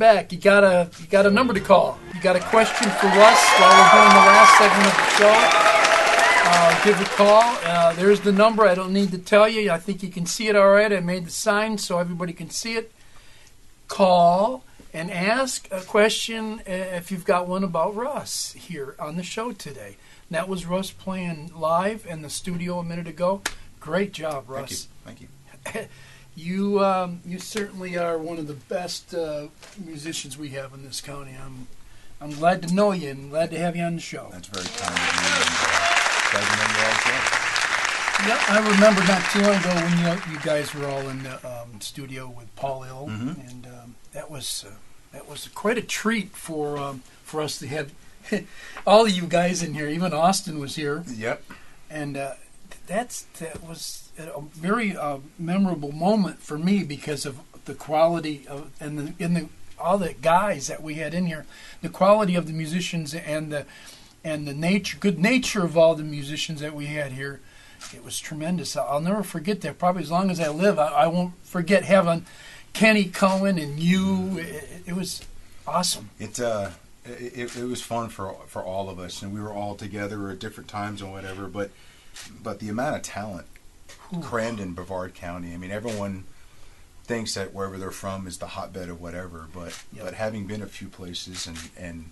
back. You got a number to call. You got a question for Russ while we're doing the last segment of the show. Give a call. There's the number. I don't need to tell you. I think you can see it all right. I made the sign so everybody can see it. Call and ask a question if you've got one about Russ here on the show today. And that was Russ playing live in the studio a minute ago. Great job, Russ. Thank you. You certainly are one of the best musicians we have in this county. I'm glad to know you and glad to have you on the show. That's very kind of you. Glad to know you all as well. Yeah, I remember not too long ago when you guys were all in the studio with Paul Ill, and that was quite a treat for us to have all of you guys in here. Even Austin was here. Yep. And that was a very memorable moment for me because of the quality of all the guys that we had in here, the quality of the musicians and the good nature of all the musicians that we had here. It was tremendous. I'll never forget that. Probably as long as I live, I won't forget having Kenny Cohen and you. It was awesome. It was fun for all of us, and we were all together at different times and whatever. But the amount of talent crammed in Brevard County. I mean, everyone thinks that wherever they're from is the hotbed of whatever. But having been a few places and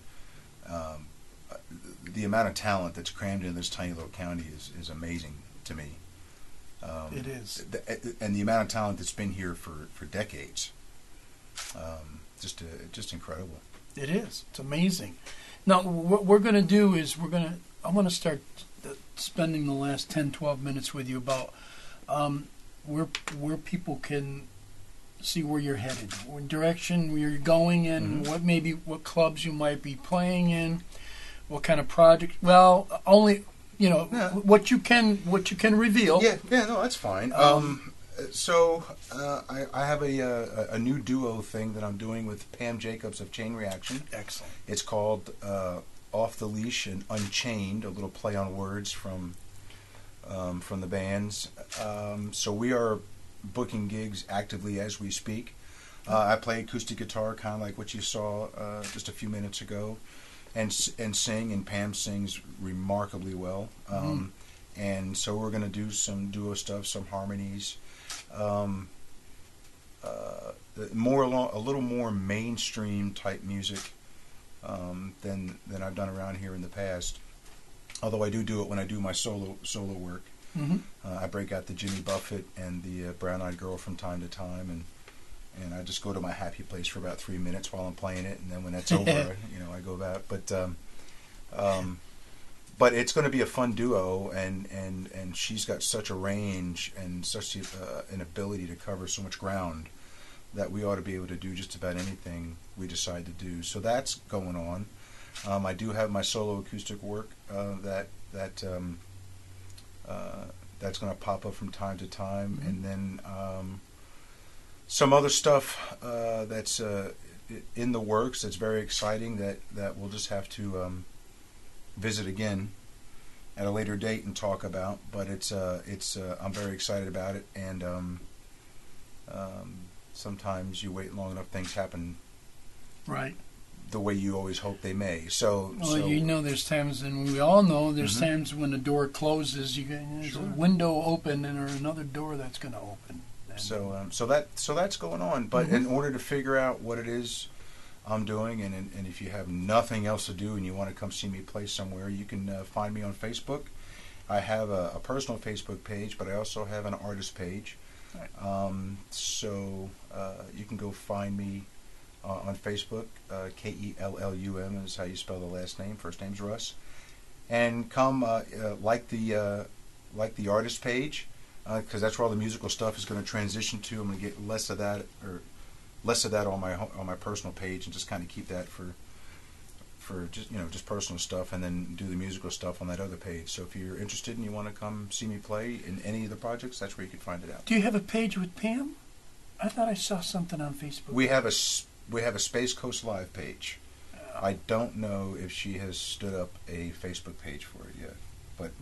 the amount of talent that's crammed in this tiny little county is amazing to me. It is. And the amount of talent that's been here for decades. Just incredible. It is. It's amazing. Now, what we're going to do is I want to start spending the last 10, 12 minutes with you about where people can see where you're headed, what direction you're going in, what clubs you might be playing in, what kind of project. Well, only what you can reveal. Yeah, no, that's fine. So I have a new duo thing that I'm doing with Pam Jacobs of Chain Reaction. Excellent. It's called Off the Leash and Unchained, a little play on words from the bands. So we are booking gigs actively as we speak. I play acoustic guitar, kind of like what you saw just a few minutes ago, and sing, and Pam sings remarkably well. And so we're going to do some duo stuff, some harmonies, a little more mainstream type music than I've done around here in the past. Although I do it when I do my solo work. I break out the Jimmy Buffett and the Brown Eyed Girl from time to time, and I just go to my happy place for about 3 minutes while I'm playing it, and then when that's over, I go back. But it's going to be a fun duo, and she's got such a range and such an ability to cover so much ground that we ought to be able to do just about anything we decide to do. So that's going on. I do have my solo acoustic work that's going to pop up from time to time, and then some other stuff that's in the works that's very exciting that we'll just have to visit again at a later date and talk about. But it's I'm very excited about it, and sometimes you wait long enough, things happen right the way you always hope they may. So there's times, and we all know there's times when a door closes, there's a window open and there's another door that's going to open. And so that's going on. But in order to figure out what it is I'm doing, and if you have nothing else to do and you want to come see me play somewhere, you can find me on Facebook. I have a personal Facebook page, but I also have an artist page. Right. So you can go find me on Facebook. Kellum is how you spell the last name. First name's Russ. And come like the artist page, because that's where all the musical stuff is going to transition to. I'm going to get less of that on my personal page, and just kind of keep that for just personal stuff, and then do the musical stuff on that other page. So if you're interested and you want to come see me play in any of the projects, that's where you can find it out. Do you have a page with Pam? I thought I saw something on Facebook. We have a Space Coast Live page. I don't know if she has stood up a Facebook page for it yet, but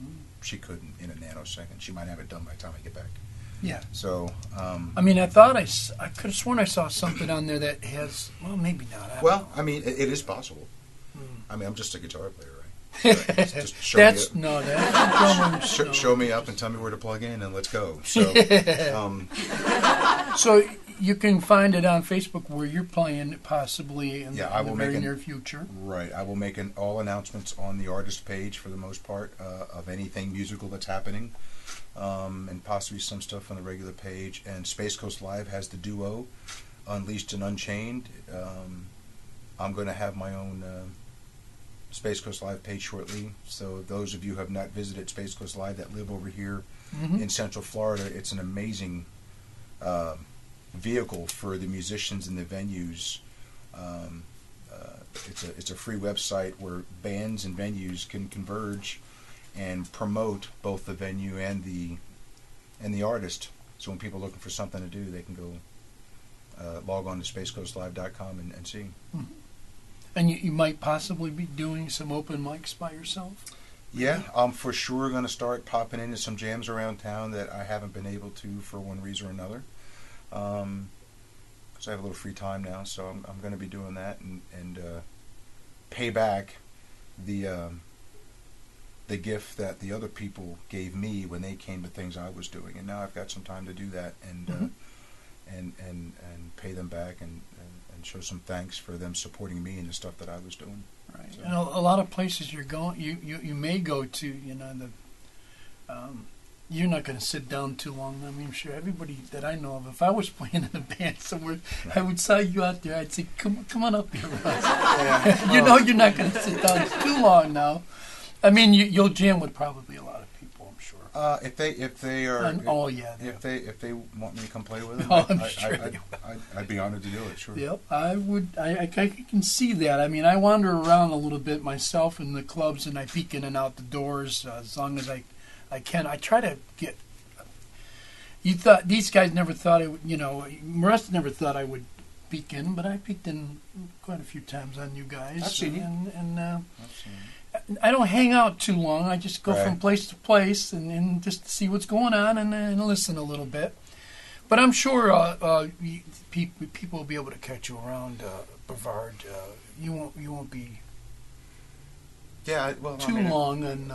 she could in a nanosecond. She might have it done by the time I get back. Yeah. So, I mean, I thought I could have sworn I saw something on there that has. Well, maybe not. I mean, it is possible. I mean, I'm just a guitar player, right? Just show That's me no. That's show me up and tell me where to plug in, and let's go. So, so you can find it on Facebook where you're playing possibly in the very near future. Right. I will make all announcements on the artist page for the most part of anything musical that's happening, and possibly some stuff on the regular page. And Space Coast Live has the duo, Unleashed and Unchained. I'm going to have my own Space Coast Live page shortly. So those of you who have not visited Space Coast Live that live over here in Central Florida, it's an amazing vehicle for the musicians and the venues. It's a free website where bands and venues can converge and promote both the venue and the artist. So when people are looking for something to do, they can go log on to spacecoastlive.com and see. And you might possibly be doing some open mics by yourself? Yeah, I'm for sure going to start popping into some jams around town that I haven't been able to for one reason or another. Because I have a little free time now, so I'm going to be doing that and pay back the gift that the other people gave me when they came to things I was doing, and now I've got some time to do that and pay them back and show some thanks for them supporting me in the stuff that I was doing. Right. So. And a lot of places you may go to, you know, you're not going to sit down too long. I mean, I'm sure everybody that I know of, if I was playing in a band somewhere, I would saw you out there. I'd say, come on up here, Russ. Yeah. You know you're not going to sit down too long now. I mean, you'll jam with probably a lot of people, I'm sure. If they want me to come play with them, I'd be honored to do it. Sure. Yep, I would. I can see that. I mean, I wander around a little bit myself in the clubs, and I peek in and out the doors as long as I can. I try to get. These guys never thought I would. You know, Russ never thought I would peek in, but I peeked in quite a few times on you guys. I've seen you. And I've seen you. I don't hang out too long. I just go from place to place and just see what's going on and listen a little bit. But I'm sure people will be able to catch you around Brevard. You won't be too long. And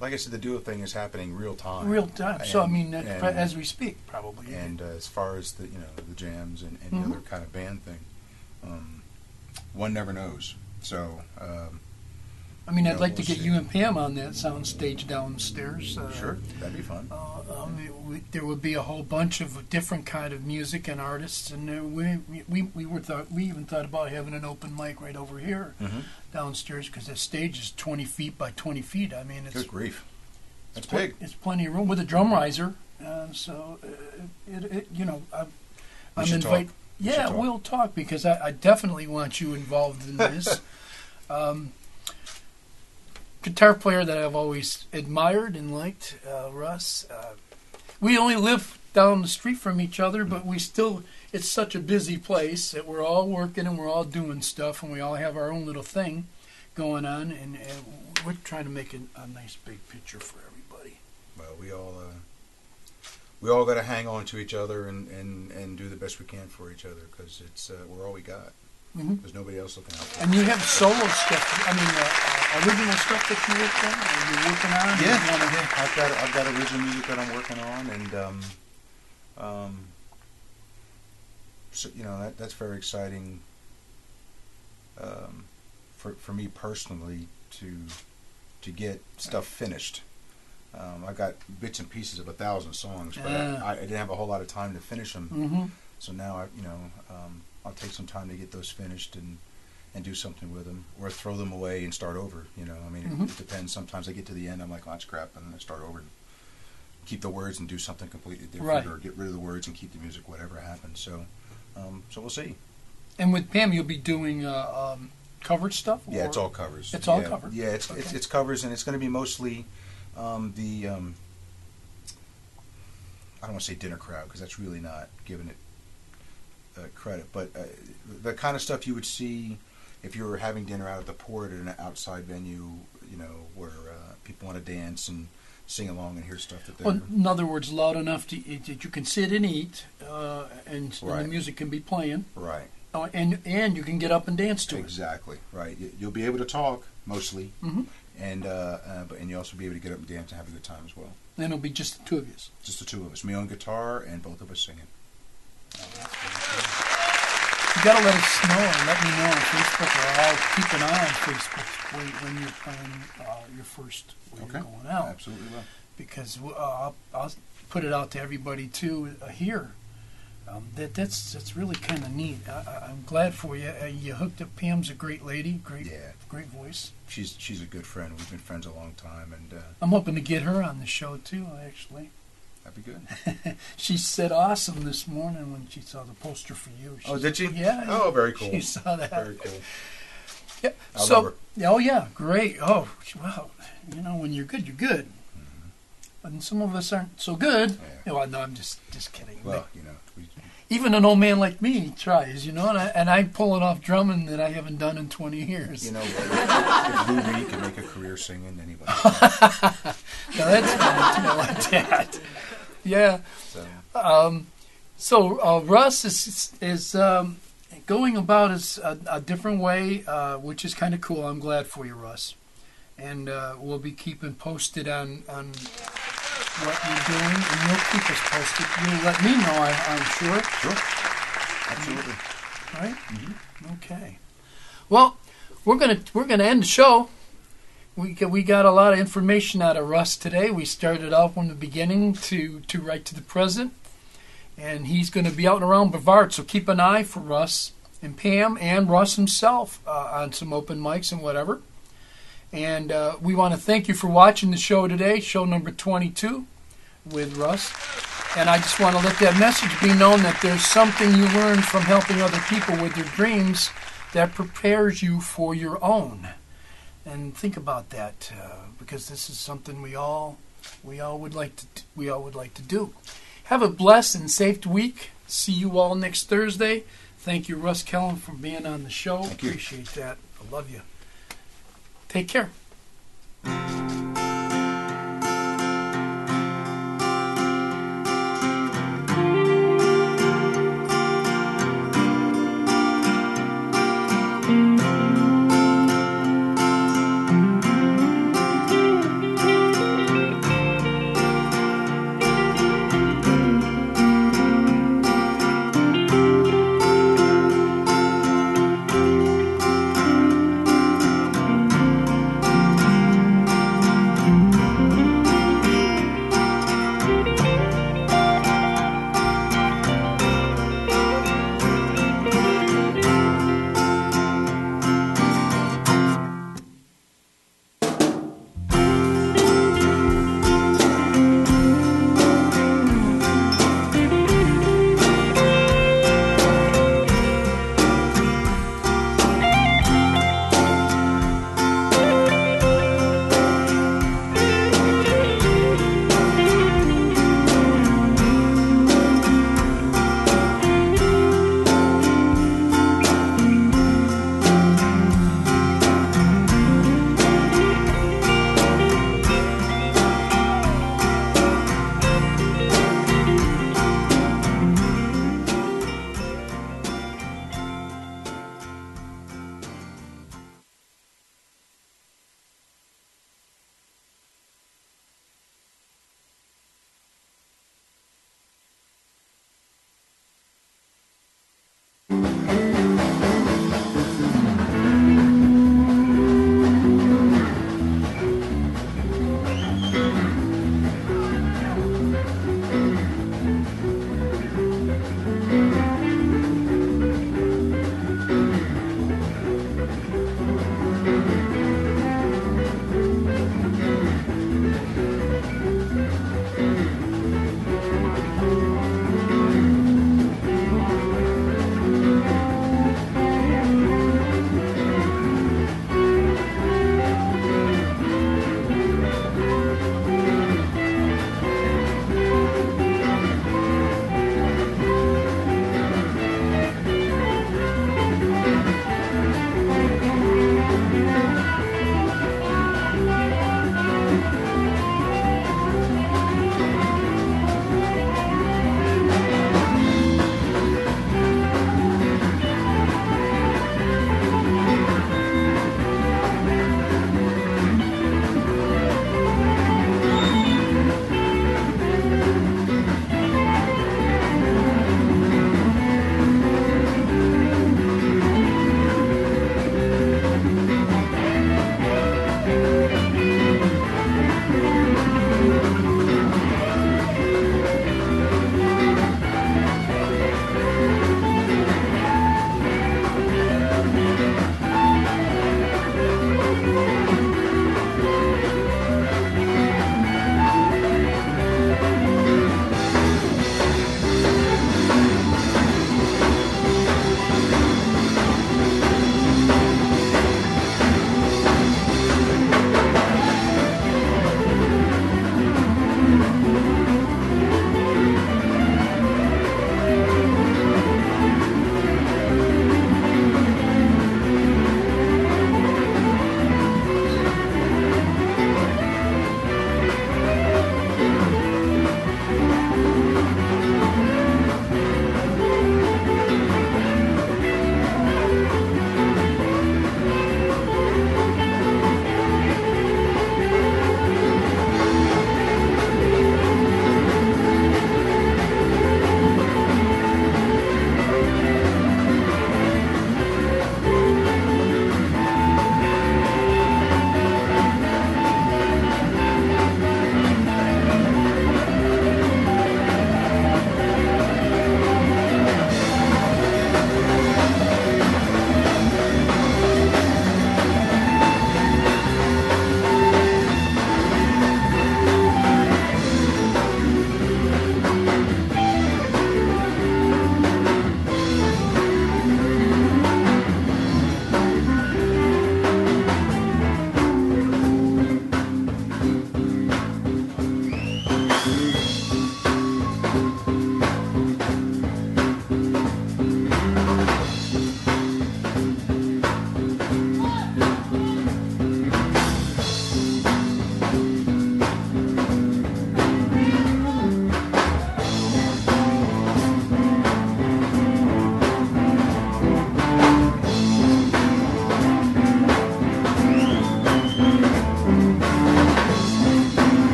like I said, the duo thing is happening real time. Real time. So I mean, as we speak, probably. And as far as the jams and any other kind of band thing, one never knows. So. I mean, I'd like to get you and Pam on that sound stage downstairs. Sure, that'd be fun. There would be a whole bunch of different kind of music and artists, and we even thought about having an open mic right over here downstairs because the stage is 20 feet by 20 feet. I mean, it's good grief. That's big. It's plenty of room with a drum riser, so I'm invited. Yeah, we'll talk because I definitely want you involved in this. Guitar player that I've always admired and liked, Russ. We only live down the street from each other, but it's such a busy place that we're all working and we're all doing stuff and we all have our own little thing going on, and we're trying to make a nice big picture for everybody. Well, we all got to hang on to each other and do the best we can for each other because we're all we got. There's nobody else looking out for us. And you have solo stuff. I mean, original stuff that you worked on, or you're working on. Yeah. I've got original music that I'm working on, and so that's very exciting for me personally to get stuff finished. I've got bits and pieces of 1,000 songs, but I didn't have a whole lot of time to finish them. So now I'll take some time to get those finished and do something with them, or throw them away and start over. I mean, it depends. Sometimes I get to the end, I'm like, oh, that's crap, and then I start over and keep the words and do something completely different, or get rid of the words and keep the music, whatever happens. So we'll see. And with Pam, you'll be doing covered stuff? Yeah, it's all covers. It's all covered? Yeah, it's covers, and it's going to be mostly I don't want to say dinner crowd, because that's really not giving it credit, but the kind of stuff you would see if you were having dinner out at the port at an outside venue, where people want to dance and sing along and hear stuff that they're... Well, in other words, loud enough that you can sit and eat, and the music can be playing. Right. And you can get up and dance to it. Exactly, right. You'll be able to talk, mostly, and you'll also be able to get up and dance and have a good time as well. And it'll be just the two of you. Just the two of us. Me on guitar and both of us singing. You got to let us know and let me know on Facebook, or I'll keep an eye on Facebook when you're playing your first, when you're going out. Absolutely will. Because I'll put it out to everybody too here. That's really kind of neat. I'm glad for you. You hooked up. Pam's a great lady, great voice. She's a good friend. We've been friends a long time, and I'm hoping to get her on the show too. Actually, that'd be good. She said awesome this morning when she saw the poster for you. Oh, did she? Yeah. Oh, very cool. She saw that. Very cool. Yeah. Oh yeah, great. Oh wow. When you're good, you're good. And some of us aren't so good. Yeah. Well, no, I'm just kidding. Well, even an old man like me tries, and I'm pulling off drumming that I haven't done in 20 years. If Lou Reed can make a career singing, anybody. Now that's funny too. I like that. Yeah. So Russ is going about a different way, which is kind of cool. I'm glad for you, Russ. And we'll be keeping posted on what you're doing, and you'll keep us posted. You'll let me know, I'm sure. Sure. Absolutely. Right? Mm-hmm. Okay. Well, we're gonna end the show. We got a lot of information out of Russ today. We started off from the beginning to right to the present, and he's going to be out and around Brevard. So keep an eye for Russ and Pam and Russ himself on some open mics and whatever. And we want to thank you for watching the show today, show number 22 with Russ. And I just want to let that message be known that there's something you learn from helping other people with their dreams that prepares you for your own. And think about that, because this is something we all would like to do. Have a blessed and safe week. See you all next Thursday. Thank you, Russ Kellum, for being on the show. Appreciate that. I love you. Take care.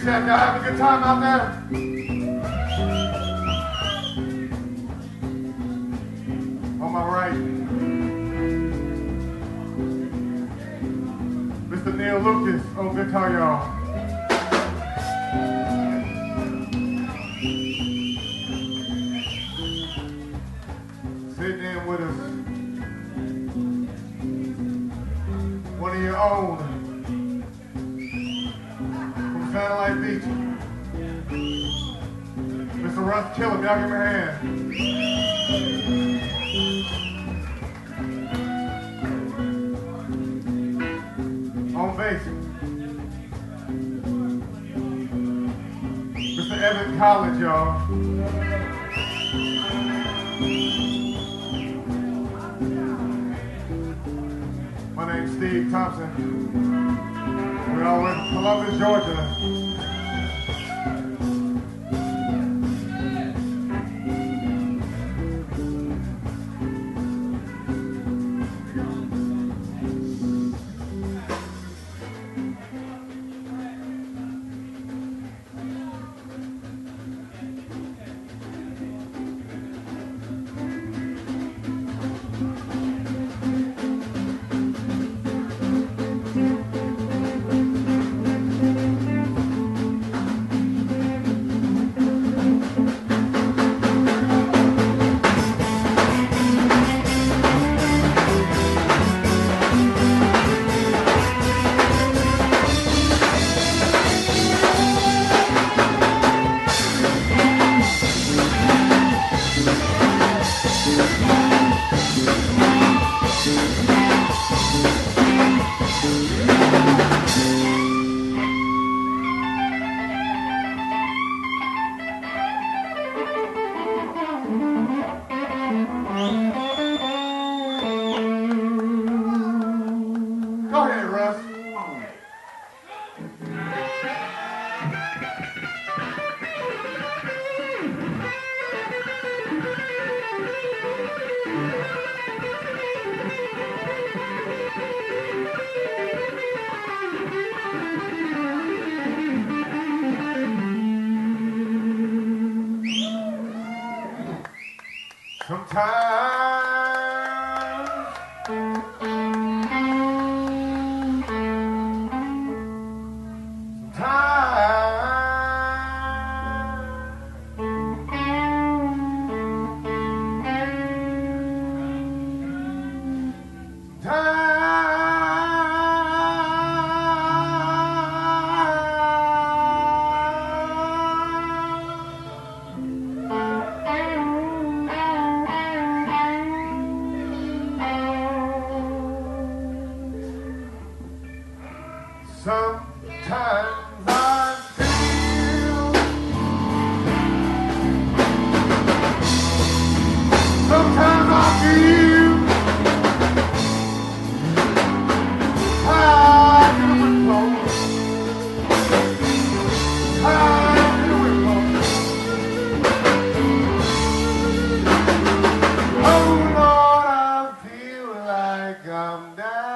chat. Y'all having a good time out there? On my right, Mr. Neil Lucas on guitar, y'all. Sitting in with us, one of your own, from Satellite Beach, Mr. Russ Kellum. Y'all give him a hand. On bass, Mr. Evan College, y'all. My name's Steve Thompson. We're all in Columbus, Georgia. Go ahead, Russ. Sometimes I feel, sometimes I feel high in the wind blows, high in the wind blows. Oh Lord, I feel like I'm down.